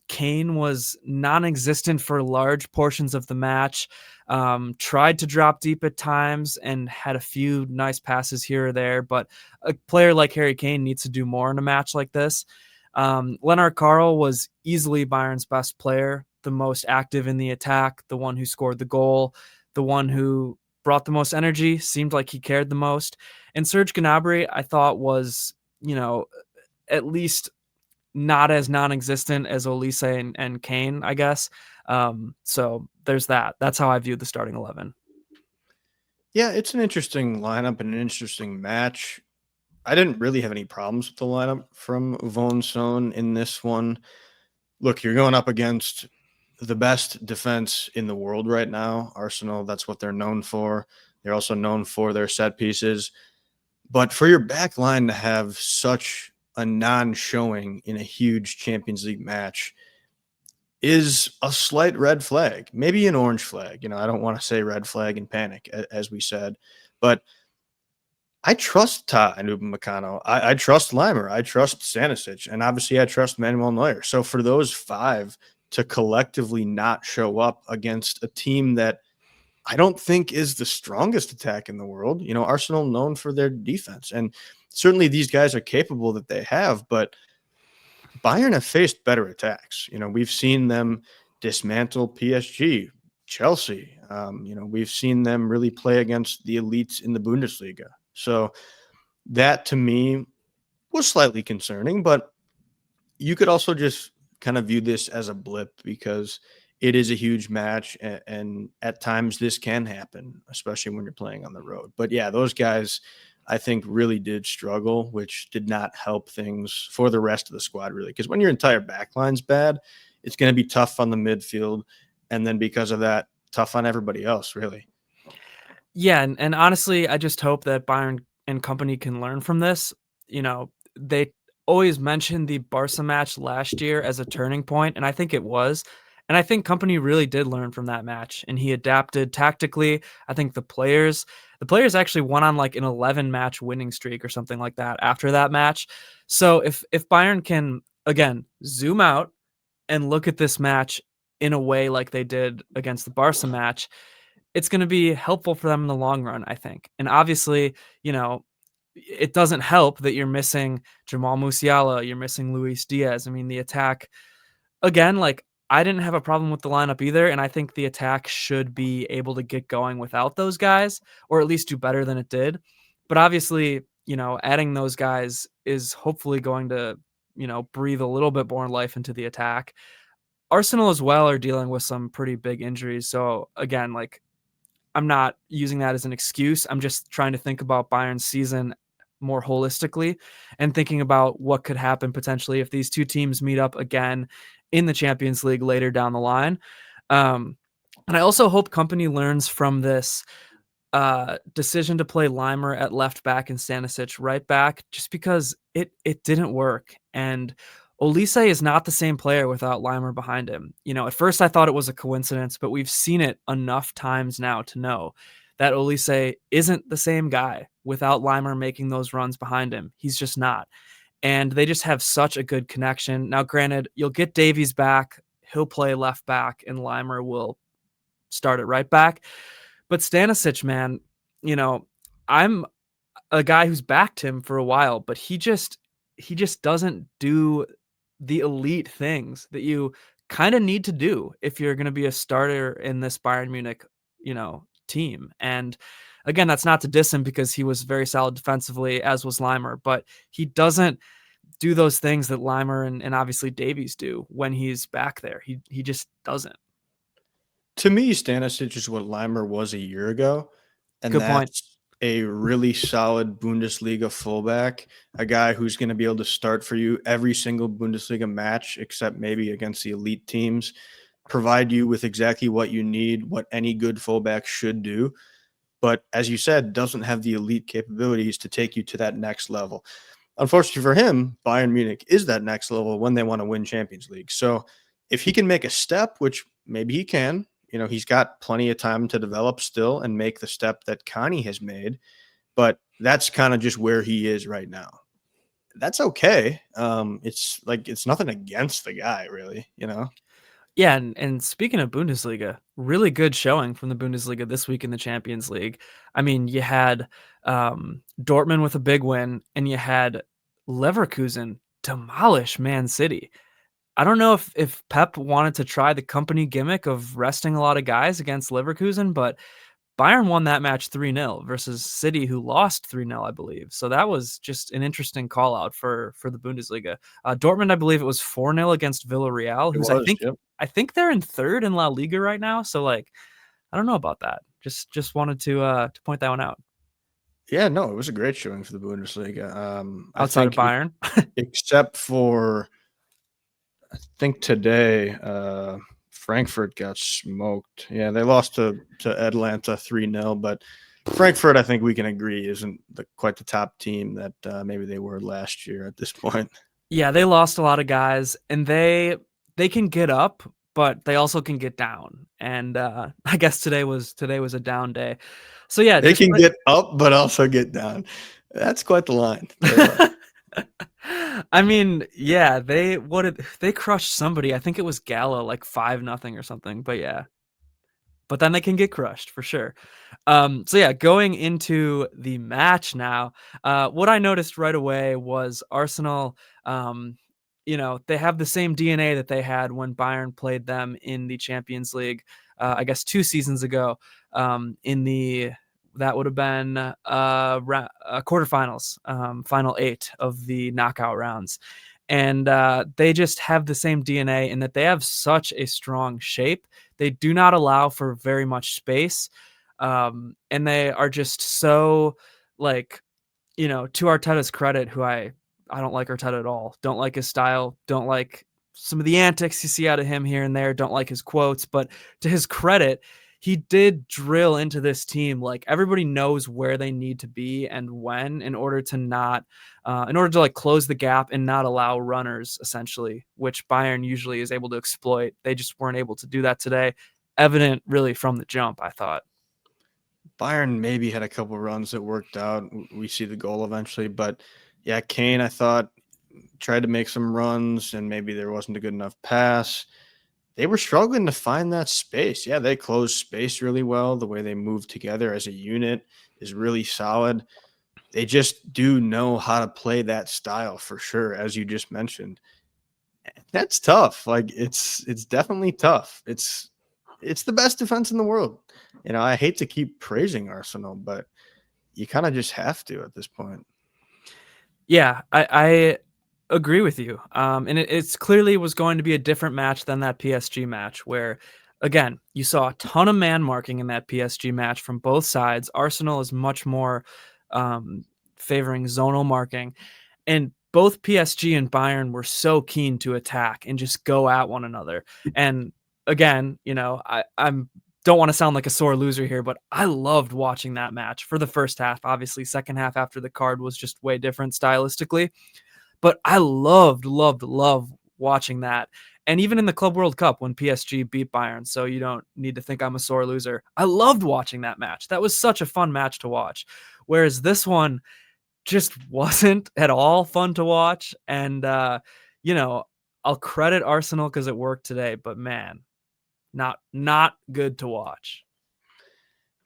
Kane was non-existent for large portions of the match. Tried to drop deep at times and had a few nice passes here or there, but a player like Harry Kane needs to do more in a match like this. Lennart Carl was easily Bayern's best player, the most active in the attack, the one who scored the goal, the one who brought the most energy, seemed like he cared the most. And Serge Gnabry, I thought was, at least not as non-existent as Olise and Kane, I guess. So there's that. That's how I view the starting 11. Yeah, it's an interesting lineup and an interesting match. I didn't really have any problems with the lineup from Von Sohn in this one. Look, you're going up against the best defense in the world right now. Arsenal, that's what they're known for. They're also known for their set pieces. But for your back line to have such a non-showing in a huge Champions League match is a slight red flag, maybe an orange flag. I don't want to say red flag and panic, as we said, but I trust Tah and Upamecano. I trust Limer. I trust Stanisic. And obviously I trust Manuel Neuer. So for those five to collectively not show up against a team that I don't think is the strongest attack in the world, Arsenal known for their defense. And certainly these guys are capable that they have, but Bayern have faced better attacks. We've seen them dismantle PSG, Chelsea. We've seen them really play against the elites in the Bundesliga. So that to me was slightly concerning, but you could also just kind of view this as a blip because it is a huge match. And at times this can happen, especially when you're playing on the road. But yeah, those guys I think really did struggle, which did not help things for the rest of the squad really. Because when your entire backline's bad, it's going to be tough on the midfield. And then because of that, tough on everybody else really. Yeah, and honestly, I just hope that Bayern and company can learn from this. They always mention the Barca match last year as a turning point, and I think it was. And I think company really did learn from that match, and he adapted tactically. I think the players actually went on like an 11-match winning streak or something like that after that match. So if Bayern can, again, zoom out and look at this match in a way like they did against the Barca match, it's going to be helpful for them in the long run, I think. And obviously, it doesn't help that you're missing Jamal Musiala, you're missing Luis Diaz. I mean, the attack, again, like I didn't have a problem with the lineup either, and I think the attack should be able to get going without those guys, or at least do better than it did. But obviously, adding those guys is hopefully going to, breathe a little bit more life into the attack. Arsenal as well are dealing with some pretty big injuries. So again, like I'm not using that as an excuse. I'm just trying to think about Bayern's season more holistically and thinking about what could happen potentially if these two teams meet up again in the Champions League later down the line. And I also hope company learns from this decision to play Limer at left back and Stanisic right back, just because it didn't work. And Olise is not the same player without Limer behind him. At first I thought it was a coincidence, but we've seen it enough times now to know that Olise isn't the same guy without Limer making those runs behind him. He's just not. And they just have such a good connection. Now, granted, you'll get Davies back. He'll play left back, and Limer will start at right back. But Stanisic, man, I'm a guy who's backed him for a while, but he just doesn't do the elite things that you kind of need to do if you're going to be a starter in this Bayern Munich, team. And again, that's not to diss him because he was very solid defensively, as was Limer, but he doesn't do those things that Limer and obviously Davies do when he's back there. He just doesn't. To me, Stanisic is what Limer was a year ago, and Good point. that's a really solid Bundesliga fullback, a guy who's going to be able to start for you every single Bundesliga match, except maybe against the elite teams, provide you with exactly what you need, what any good fullback should do. But as you said, doesn't have the elite capabilities to take you to that next level. Unfortunately for him, Bayern Munich is that next level when they want to win Champions League. So if he can make a step, which maybe he can, he's got plenty of time to develop still and make the step that Connie has made, but that's kind of just where he is right now. That's okay. It's nothing against the guy, really, Yeah, and speaking of Bundesliga, really good showing from the Bundesliga this week in the Champions League. I mean, you had Dortmund with a big win, and you had Leverkusen demolish Man City. I don't know if Pep wanted to try the company gimmick of resting a lot of guys against Leverkusen, but Bayern won that match 3-0 versus City, who lost 3-0, I believe. So that was just an interesting call out for the Bundesliga. Dortmund, I believe it was 4-0 against Villarreal, who's I think they're in third in La Liga right now. So I don't know about that. Just wanted to point that one out. Yeah, no, it was a great showing for the Bundesliga. Outside of Bayern, except for I think today, Frankfurt got smoked. Yeah, they lost to Atlanta 3-0, but Frankfurt, I think we can agree, isn't quite the top team that maybe they were last year at this point. Yeah, they lost a lot of guys, and they can get up, but they also can get down. And I guess today was a down day. So yeah, they can get up, but also get down. That's quite the line. I mean, yeah, they crushed somebody. I think it was Gala, like 5-0 or something. But yeah, but then they can get crushed for sure. So yeah, going into the match now, what I noticed right away was Arsenal. They have the same DNA that they had when Bayern played them in the Champions League. I guess 2 seasons ago. That would have been quarterfinals, final 8 of the knockout rounds. And they just have the same DNA in that they have such a strong shape. They do not allow for very much space. And they are just so, to Arteta's credit, who I don't like Arteta at all. Don't like his style. Don't like some of the antics you see out of him here and there. Don't like his quotes. But to his credit, he did drill into this team. Like, everybody knows where they need to be and when in order to close the gap and not allow runners, essentially, which Bayern usually is able to exploit. They just weren't able to do that today. Evident really from the jump, I thought. Bayern maybe had a couple runs that worked out. We see the goal eventually, but yeah, Kane, I thought, tried to make some runs and maybe there wasn't a good enough pass. They were struggling to find that space. Yeah, they closed space really well. The way they move together as a unit is really solid. They just do know how to play that style for sure, as you just mentioned. That's tough. It's definitely tough. It's the best defense in the world. I hate to keep praising Arsenal, but you kind of just have to at this point. Yeah, I agree with you. And it's clearly was going to be a different match than that PSG match where, again, you saw a ton of man marking in that PSG match from both sides. Arsenal is much more favoring zonal marking. And both PSG and Bayern were so keen to attack and just go at one another. And again, I'm don't want to sound like a sore loser here, but I loved watching that match for the first half. Obviously, second half after the card was just way different stylistically. But I loved watching that. And even in the Club World Cup when PSG beat Bayern, so you don't need to think I'm a sore loser. I loved watching that match. That was such a fun match to watch. Whereas this one just wasn't at all fun to watch. And, I'll credit Arsenal because it worked today, but man, not good to watch.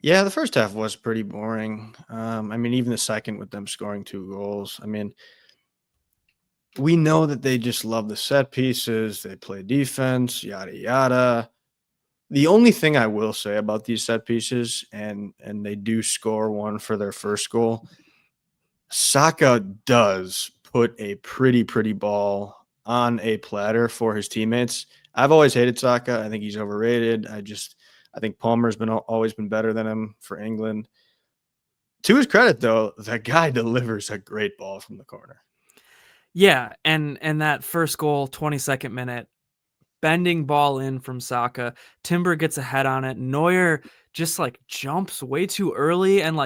Yeah, the first half was pretty boring. Even the second with them scoring 2 goals. We know that they just love the set pieces. They play defense, yada yada. The only thing I will say about these set pieces, and they do score one for their first goal, Saka does put a pretty ball on a platter for his teammates. I've always hated Saka. I think he's overrated. I think Palmer's always been better than him for England. To his credit, though, that guy delivers a great ball from the corner. Yeah, and that first goal, 22nd minute, bending ball in from Saka. Timber gets a head on it. Neuer just jumps way too early and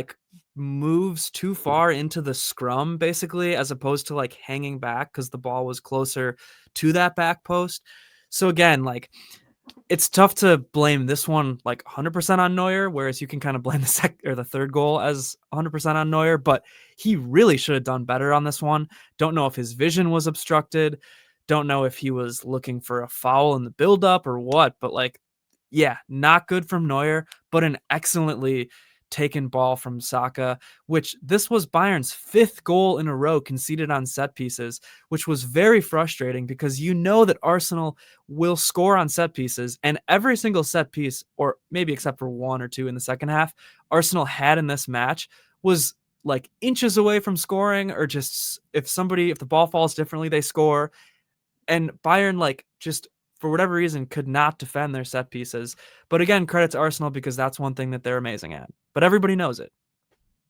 moves too far into the scrum, basically, as opposed to hanging back because the ball was closer to that back post. So again, it's tough to blame this one 100% on Neuer, whereas you can kind of blame the third goal as 100% on Neuer, but he really should have done better on this one. Don't know if his vision was obstructed. Don't know if he was looking for a foul in the buildup or what, but not good from Neuer, but an excellently taken ball from Saka, which this was Bayern's 5th goal in a row conceded on set pieces, which was very frustrating because you know that Arsenal will score on set pieces, and every single set piece, or maybe except for 1 or 2 in the second half, Arsenal had in this match was inches away from scoring, or just if the ball falls differently, they score. And Bayern just for whatever reason could not defend their set pieces. But again, credit to Arsenal because that's one thing that they're amazing at. But everybody knows it.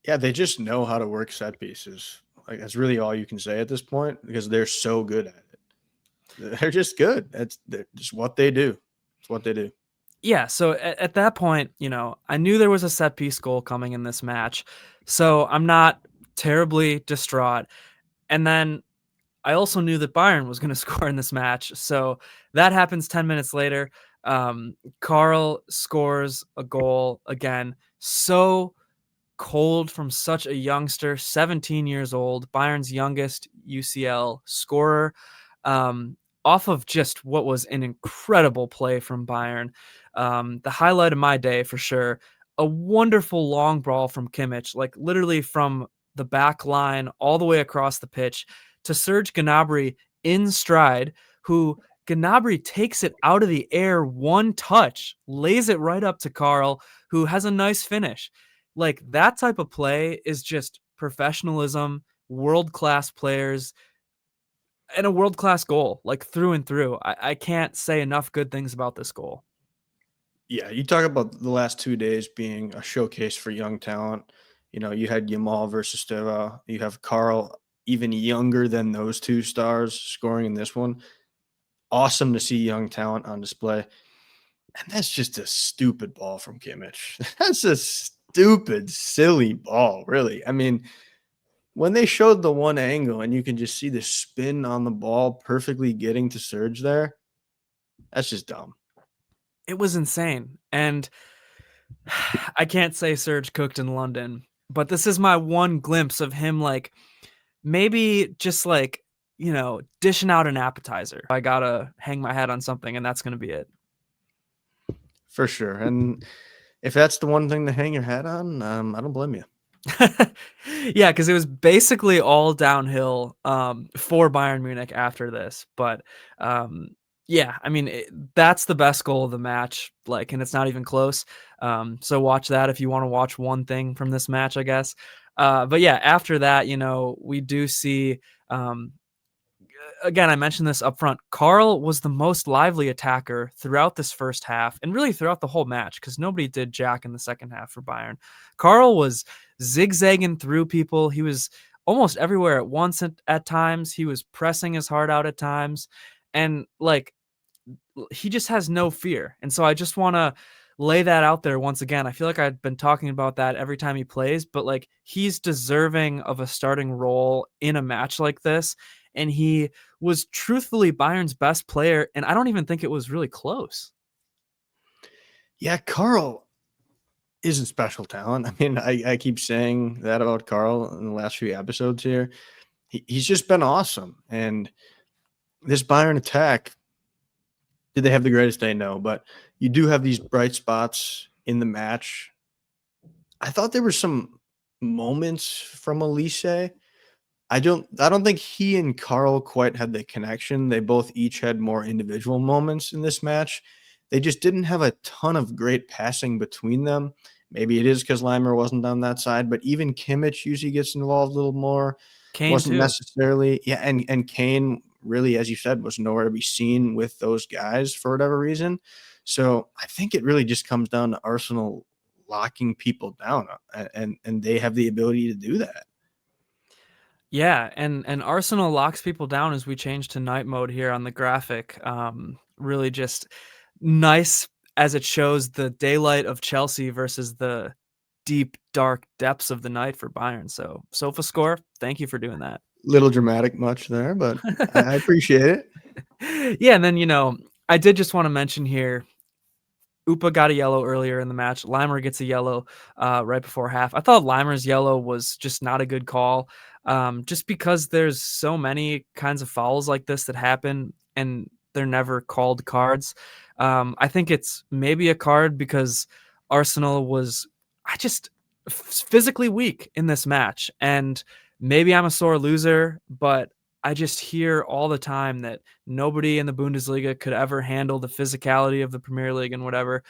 Yeah, they just know how to work set pieces. That's really all you can say at this point because they're so good at it. They're just good. That's just what they do. It's what they do. Yeah, so at that point, I knew there was a set piece goal coming in this match. So I'm not terribly distraught. And then I also knew that Bayern was going to score in this match. So that happens 10 minutes later. Carl scores a goal again. So cold from such a youngster, 17 years old, Bayern's youngest UCL scorer, off of just what was an incredible play from Bayern. The highlight of my day for sure. A wonderful long ball from Kimmich, literally from the back line all the way across the pitch to Serge Gnabry in stride, who Gnabry takes it out of the air, one touch, lays it right up to Carl, who has a nice finish. That type of play is just professionalism, world-class players, and a world-class goal, through and through. I can't say enough good things about this goal. Yeah, you talk about the last 2 days being a showcase for young talent. You had Yamal versus Estevao. You have Carl, even younger than those 2 stars, scoring in this one. Awesome to see young talent on display. And that's just a stupid ball from Kimmich. That's a stupid, silly ball, really. When they showed the one angle and you can just see the spin on the ball perfectly getting to Serge there, that's just dumb. It was insane. And I can't say Serge cooked in London, but this is my one glimpse of him maybe just dishing out an appetizer. I gotta hang my hat on something, and that's gonna be it. For sure. And if that's the one thing to hang your hat on, I don't blame you. Yeah, because it was basically all downhill for Bayern Munich after this. But that's the best goal of the match, and it's not even close. So watch that if you want to watch one thing from this match, I guess. But yeah, after that, we do see, again, I mentioned this up front, Carl was the most lively attacker throughout this first half and really throughout the whole match because nobody did jack in the second half for Bayern. Carl was zigzagging through people. He was almost everywhere at once at times. He was pressing his heart out at times. And he just has no fear. And so I just want to lay that out there once again. I feel like I've been talking about that every time he plays, but he's deserving of a starting role in a match like this. and he was truthfully Bayern's best player, and I don't even think it was really close. Yeah, Carl is a special talent. I mean, I keep saying that about Carl in the last few episodes here. He's just been awesome. And this Bayern attack, did they have the greatest day? No, but you do have these bright spots in the match. I thought there were some moments from Elise. I don't think he and Carl quite had the connection. They both each had more individual moments in this match. They just didn't have a ton of great passing between them. Maybe it is because Limer wasn't on that side, but even Kimmich usually gets involved a little more. Kane Wasn't too. necessarily, yeah, and Kane really, as you said, was nowhere to be seen with those guys for whatever reason. So I think it really just comes down to Arsenal locking people down, and they have the ability to do that. Yeah, and Arsenal locks people down as we change to night mode here on the graphic. Really just nice as it shows the daylight of Chelsea versus the deep, dark depths of the night for Bayern. So Sofa score, thank you for doing that. Little dramatic much there, but I appreciate it. Yeah, and then, I did just want to mention here, Upa got a yellow earlier in the match. Limer gets a yellow right before half. I thought Limer's yellow was just not a good call, just because there's so many kinds of fouls like this that happen, and they're never called cards. I think it's maybe a card because Arsenal was physically weak in this match, and maybe I'm a sore loser, but I just hear all the time that nobody in the Bundesliga could ever handle the physicality of the Premier League and whatever.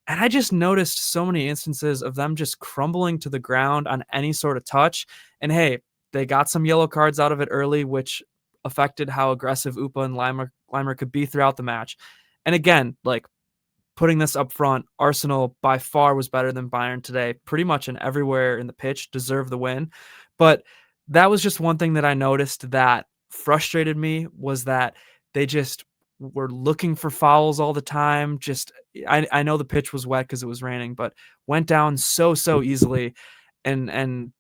And I just noticed so many instances of them just crumbling to the ground on any sort of touch. And hey, they got some yellow cards out of it early, which affected how aggressive Upa and Limer could be throughout the match. And again, like putting this up front, Arsenal by far was better than Bayern today, pretty much in everywhere in the pitch, deserved the win. But that was just one thing that I noticed that frustrated me, was that they just were looking for fouls all the time. I know the pitch was wet because it was raining, but went down so easily. And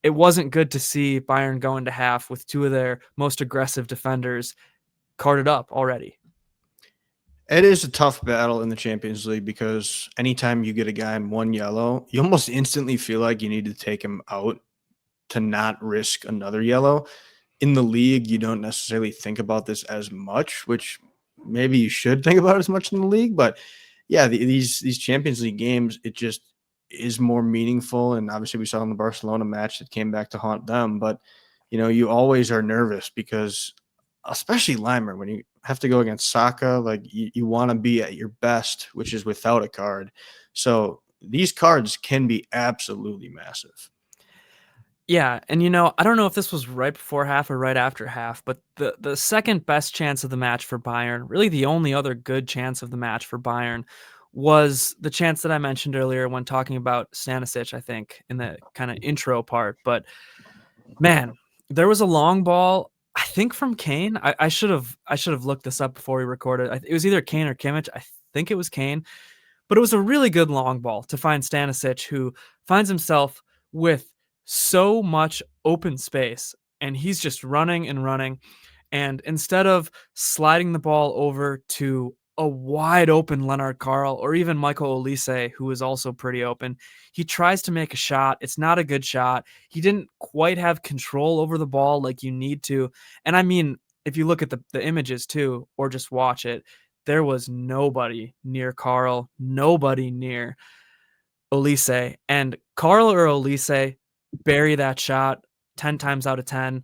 it wasn't good to see Bayern go into half with two of their most aggressive defenders carded up already. It is a tough battle in the Champions League because anytime you get a guy in one yellow, you almost instantly feel like you need to take him out to not risk another yellow. In the league, you don't necessarily think about this as much, which maybe you should think about as much in the league. But yeah, these Champions League games, it just is more meaningful. And obviously, we saw in the Barcelona match that came back to haunt them. But you always are nervous because, especially Limer, when you have to go against Saka, like you want to be at your best, which is without a card. So these cards can be absolutely massive. Yeah, and I don't know if this was right before half or right after half, but the second best chance of the match for Bayern, really the only other good chance of the match for Bayern, was the chance that I mentioned earlier when talking about Stanisic, I think, in the kind of intro part. But man, there was a long ball, I think from Kane. I should have looked this up before we recorded. It was either Kane or Kimmich. I think it was Kane, but it was a really good long ball to find Stanisic, who finds himself with so much open space, and he's just running and running. And instead of sliding the ball over to a wide open Leonard Carl or even Michael Olise, who is also pretty open, he tries to make a shot. It's not a good shot. He didn't quite have control over the ball like you need to. And I mean, if you look at the images too, or just watch it, there was nobody near Carl, nobody near Olise, and Carl or Olise bury that shot 10 times out of 10.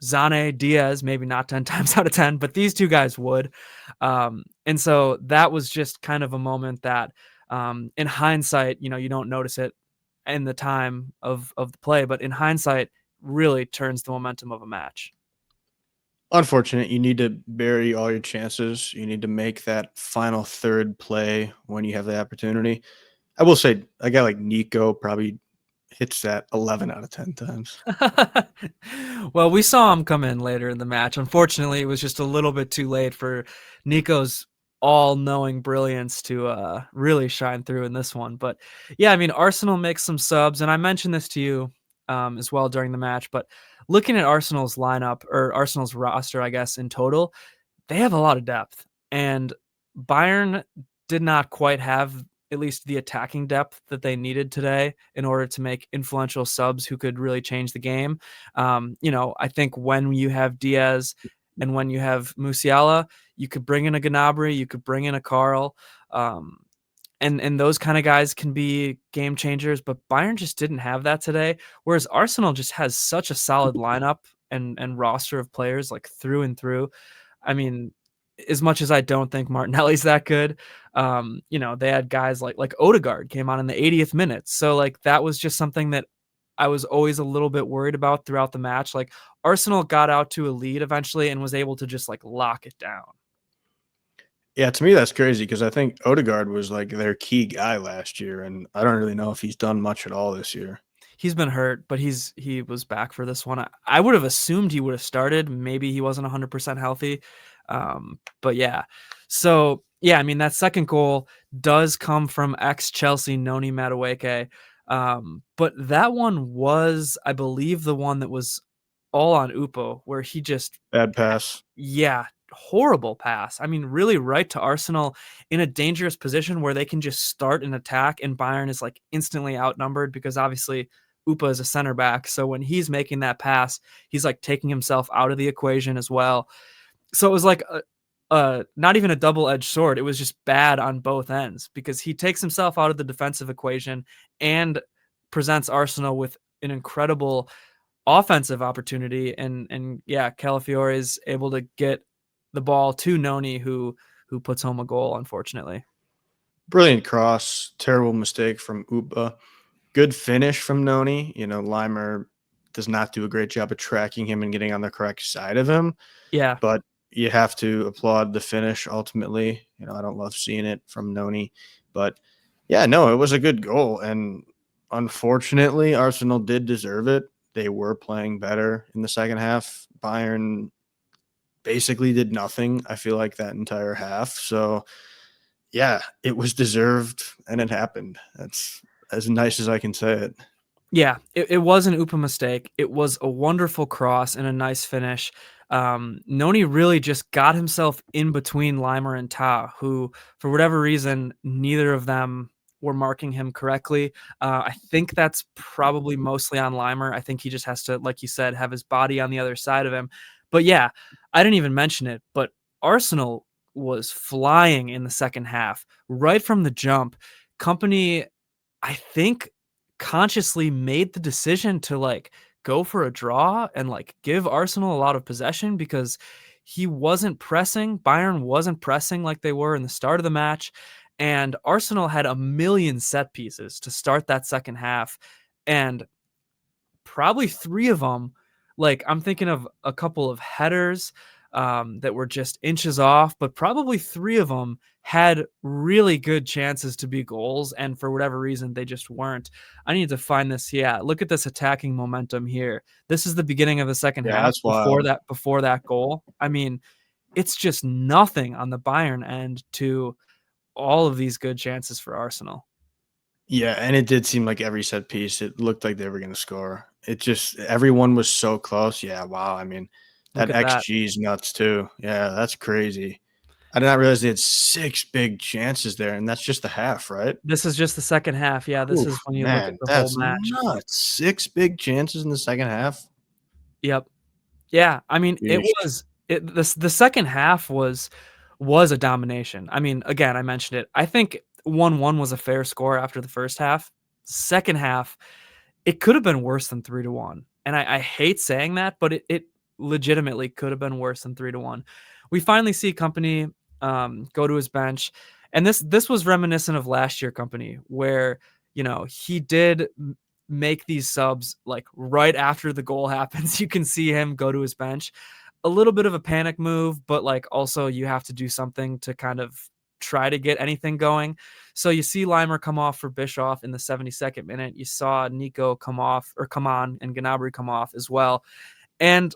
Zane, Diaz, maybe not 10 times out of 10, but these two guys would. And so that was just kind of a moment that, in hindsight, you don't notice it in the time of the play, but in hindsight, really turns the momentum of a match. Unfortunate. You need to bury all your chances. You need to make that final third play when you have the opportunity. I will say a guy like Nico probably hits that 11 out of 10 times. Well, we saw him come in later in the match. Unfortunately, it was just a little bit too late for Nico's all-knowing brilliance to really shine through in this one. But yeah, I mean, Arsenal makes some subs, and I mentioned this to you as well during the match, but looking at Arsenal's lineup or Arsenal's roster, I guess, in total, they have a lot of depth. And Bayern did not quite have at least the attacking depth that they needed today in order to make influential subs who could really change the game. I think when you have Diaz and when you have Musiala, you could bring in a Gnabry, you could bring in a Carl. And those kind of guys can be game changers, but Bayern just didn't have that today. Whereas Arsenal just has such a solid lineup and roster of players like through and through. I mean, as much as I don't think Martinelli's that good, they had guys like Odegaard came on in the 80th minute. So like that was just something that I was always a little bit worried about throughout the match. Like Arsenal got out to a lead eventually and was able to just like lock it down. Yeah, to me that's crazy because I think Odegaard was like their key guy last year, and I don't really know if he's done much at all this year. He's been hurt, but he was back for this one. I would have assumed he would have started. Maybe he wasn't 100% healthy. But yeah. So, yeah, I mean, that second goal does come from ex-Chelsea Noni Madueke. But that one was, I believe, the one that was all on Upo, where he just Bad pass. yeah, horrible pass. I mean, really right to Arsenal in a dangerous position where they can just start an attack and Bayern is like instantly outnumbered because obviously Upa is a center back. So when he's making that pass, he's like taking himself out of the equation as well. So it was like not even a double-edged sword. It was just bad on both ends because he takes himself out of the defensive equation and presents Arsenal with an incredible offensive opportunity. And yeah, Calafiore is able to get the ball to Noni, who puts home a goal, unfortunately. Brilliant cross. Terrible mistake from Upa. Good finish from Noni. Limer does not do a great job of tracking him and getting on the correct side of him. Yeah. But you have to applaud the finish ultimately. I don't love seeing it from Noni. But, yeah, no, it was a good goal. And unfortunately, Arsenal did deserve it. They were playing better in the second half. Bayern basically did nothing, I feel like, that entire half. So, yeah, it was deserved, and it happened. That's as nice as I can say it. Yeah, it was an Upa mistake. It was a wonderful cross and a nice finish. Noni really just got himself in between Limer and Ta, who, for whatever reason, neither of them were marking him correctly. I think that's probably mostly on Limer. I think he just has to, like you said, have his body on the other side of him. But yeah, I didn't even mention it, but Arsenal was flying in the second half. Right from the jump, Company, I think, consciously made the decision to like go for a draw and like give Arsenal a lot of possession because he wasn't pressing. Bayern wasn't pressing like they were in the start of the match. And Arsenal had a million set pieces to start that second half. And probably three of them, like I'm thinking of a couple of headers that were just inches off, but probably three of them had really good chances to be goals, and for whatever reason, they just weren't. I need to find this. Yeah, look at this attacking momentum here. This is the beginning of the second Yeah, half that's wild. before that goal. I mean, it's just nothing on the Bayern end to all of these good chances for Arsenal. Yeah, and it did seem like every set piece, it looked like they were going to score. It just everyone was so close. Yeah, wow. I mean, Look that at that. XG is nuts too. Yeah, that's crazy. I did not realize they had 6 big chances there, and that's just the half, right? This is just the second half. Yeah, this Oof, is when you look at man, the whole that's match. nuts. 6 big chances in the second half. Yep. Yeah, I mean, Yeesh. the second half was a domination. I mean, again, I mentioned it. I think 1-1 was a fair score after the first half. Second half, it could have been worse than 3-1. And I hate saying that, but it legitimately could have been worse than 3-1. We finally see Company go to his bench. And this was reminiscent of last year Company, where, he did make these subs like right after the goal happens. You can see him go to his bench. A little bit of a panic move, but like also you have to do something to kind of try to get anything going. So you see Limer come off for Bischoff in the 72nd minute. You saw Nico come on and Gnabry come off as well. And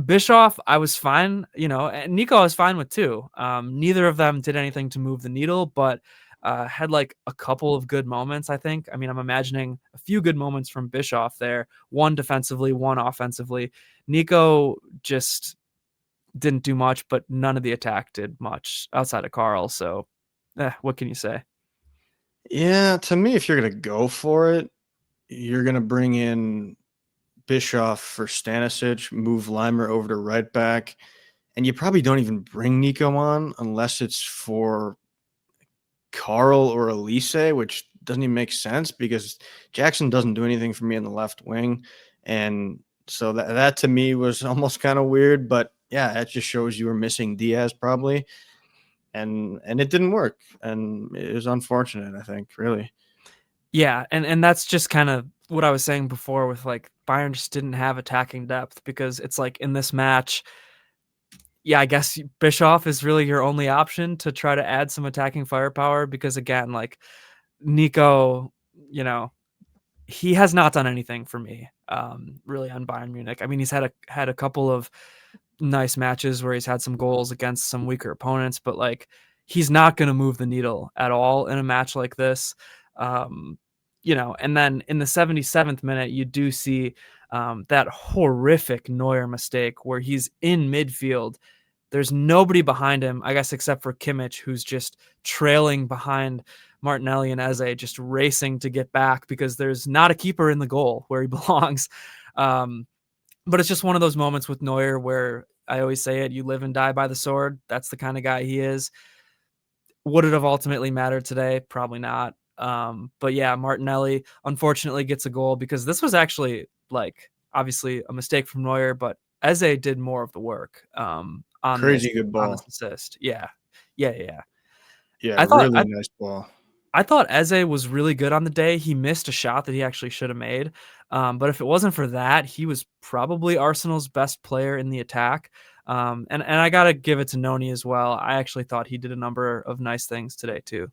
Bischoff, I was fine, and Nico I was fine with too. Neither of them did anything to move the needle, but had like a couple of good moments, I think. I mean, I'm imagining a few good moments from Bischoff there, one defensively, one offensively. Nico just didn't do much, but none of the attack did much outside of Carl. So, what can you say? Yeah, to me, if you're going to go for it, you're going to bring in Bischoff for Stanisic, move Limer over to right back, and you probably don't even bring Nico on unless it's for Carl or Elise, which doesn't even make sense because Jackson doesn't do anything for me in the left wing. And so that to me was almost kind of weird, but yeah, that just shows you were missing Diaz probably. And it didn't work. And it was unfortunate, I think, really. Yeah, and that's just kind of what I was saying before with like Bayern just didn't have attacking depth because it's like in this match, yeah, I guess Bischoff is really your only option to try to add some attacking firepower because again, like Nico, you know, he has not done anything for me, really on Bayern Munich. I mean, he's had a couple of nice matches where he's had some goals against some weaker opponents, but like he's not going to move the needle at all in a match like this. Um, and then in the 77th minute, you do see that horrific Neuer mistake where he's in midfield. There's nobody behind him, I guess, except for Kimmich, who's just trailing behind Martinelli and Eze, just racing to get back because there's not a keeper in the goal where he belongs. But it's just one of those moments with Neuer where I always say it, you live and die by the sword. That's the kind of guy he is. Would it have ultimately mattered today? Probably not. But yeah, Martinelli unfortunately gets a goal because this was actually like obviously a mistake from Neuer, but Eze did more of the work on Crazy good on this ball. assist. Yeah. Yeah. Yeah, I thought really nice ball. I thought Eze was really good on the day. He missed a shot that he actually should have made. But if it wasn't for that, he was probably Arsenal's best player in the attack. And I got to give it to Noni as well. I actually thought he did a number of nice things today, too.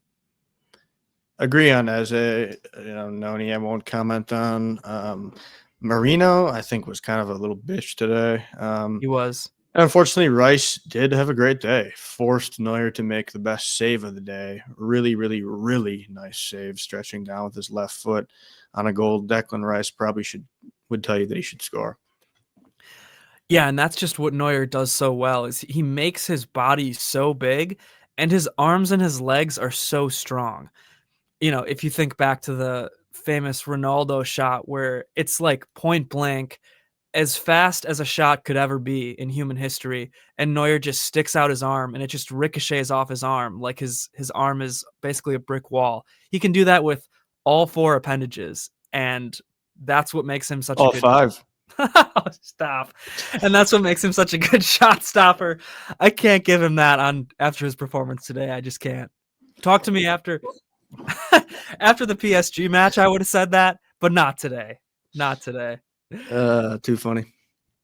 Agree on Eze. Noni I won't comment on. Marino, I think, was kind of a little bitch today. He was. Unfortunately, Rice did have a great day. Forced Neuer to make the best save of the day. Really, really, really nice save, stretching down with his left foot on a goal. Declan Rice probably would tell you that he should score. Yeah, and that's just what Neuer does so well is he makes his body so big and his arms and his legs are so strong. If you think back to the famous Ronaldo shot where it's like point blank as fast as a shot could ever be in human history, and Neuer just sticks out his arm and it just ricochets off his arm like his arm is basically a brick wall. He can do that with all four appendages, and that's what makes him such a All good five. stop. And that's what makes him such a good shot stopper. I can't give him that after his performance today. I just can't. Talk to me after after the PSG match. I would have said that, but not today. Not today. Too funny.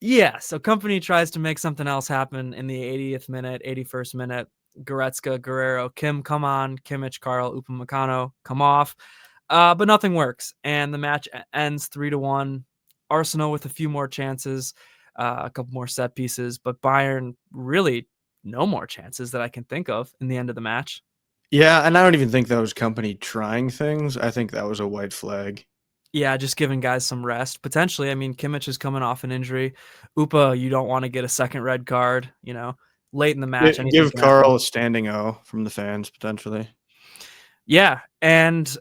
Yeah, so Company tries to make something else happen in the 80th minute, 81st minute. Goretzka, Guerrero, Kim, come on. Kimmich, Carl, Upamecano, come off. But nothing works, and the match ends 3-1. Arsenal with a few more chances, a couple more set pieces, but Bayern really no more chances that I can think of in the end of the match. Yeah, and I don't even think that was Company trying things. I think that was a white flag. Yeah, just giving guys some rest. Potentially, I mean, Kimmich is coming off an injury. Upa, you don't want to get a second red card, late in the match. Give Carl a standing O from the fans, potentially. Yeah, and,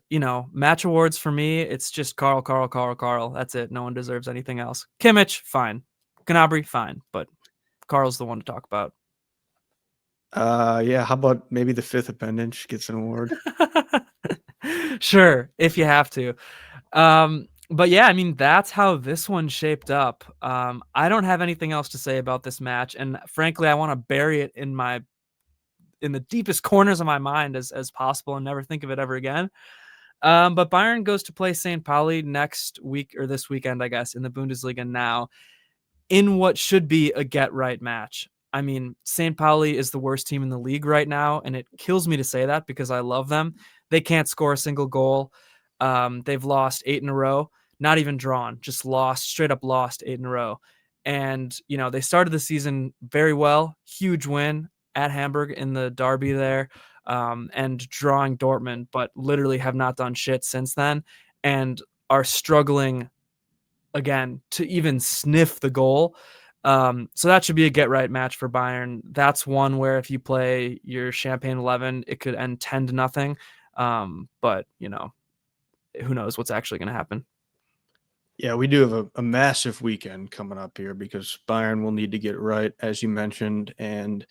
match awards for me, it's just Carl. That's it. No one deserves anything else. Kimmich, fine. Gnabry, fine. But Carl's the one to talk about. Yeah, how about maybe the fifth appendage gets an award? Sure, if you have to. But yeah, I mean, that's how this one shaped up. I don't have anything else to say about this match, and frankly, I want to bury it in the deepest corners of my mind as possible and never think of it ever again. But Bayern goes to play St. Pauli next week, or this weekend, I guess, in the Bundesliga now, in what should be a get-right match. I mean, St. Pauli is the worst team in the league right now, and it kills me to say that because I love them. They can't score a single goal. They've lost 8 in a row, not even drawn, just lost, straight up lost 8 in a row. And, they started the season very well, huge win at Hamburg in the derby there. and drawing Dortmund, but literally have not done shit since then and are struggling again to even sniff the goal. So that should be a get right match for Bayern. That's one where if you play your champagne 11, it could end 10-0. But who knows what's actually going to happen. Yeah, we do have a massive weekend coming up here because Bayern will need to get right, as you mentioned, and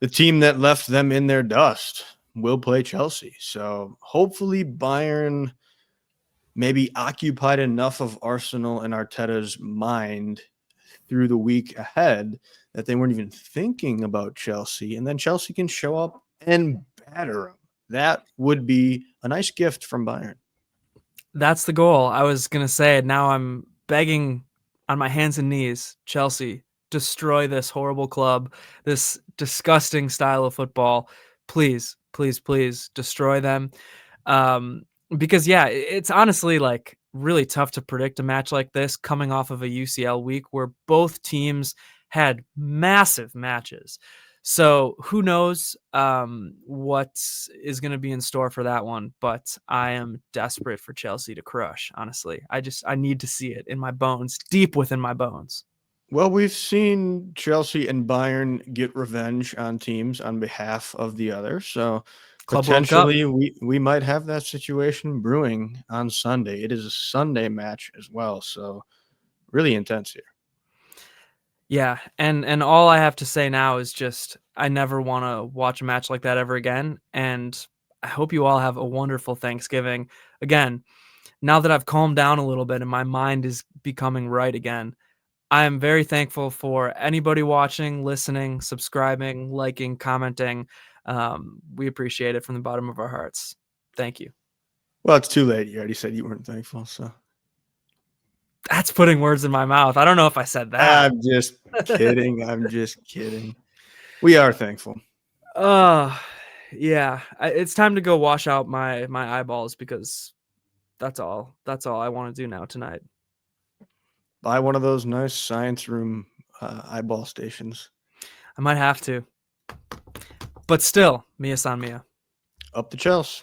the team that left them in their dust will play Chelsea. So hopefully Bayern maybe occupied enough of Arsenal and Arteta's mind through the week ahead that they weren't even thinking about Chelsea, and then Chelsea can show up and batter them. That would be a nice gift from Bayern. That's the goal. I was going to say, now I'm begging on my hands and knees, Chelsea, destroy this horrible club, this disgusting style of football. Please, please, please destroy them. Because it's honestly like really tough to predict a match like this coming off of a UCL week where both teams had massive matches. So who knows what is going to be in store for that one, but I am desperate for Chelsea to crush, honestly. I need to see it in my bones, deep within my bones. Well, we've seen Chelsea and Bayern get revenge on teams on behalf of the other. So Club World Cup. potentially we might have that situation brewing on Sunday. It is a Sunday match as well. So really intense here. Yeah, and all I have to say now is just I never want to watch a match like that ever again, and I hope you all have a wonderful Thanksgiving. Again, now that I've calmed down a little bit and my mind is becoming right again, I am very thankful for anybody watching, listening, subscribing, liking, commenting. We appreciate it from the bottom of our hearts. Thank you. Well, it's too late. You already said you weren't thankful, so. That's putting words in my mouth. I don't know if I said that. I'm just kidding. I'm just kidding. We are thankful. Yeah. It's time to go wash out my eyeballs because that's all I want to do now tonight. Buy one of those nice science room eyeball stations. I might have to. But still, Mia san Mia. Up the Chelsea.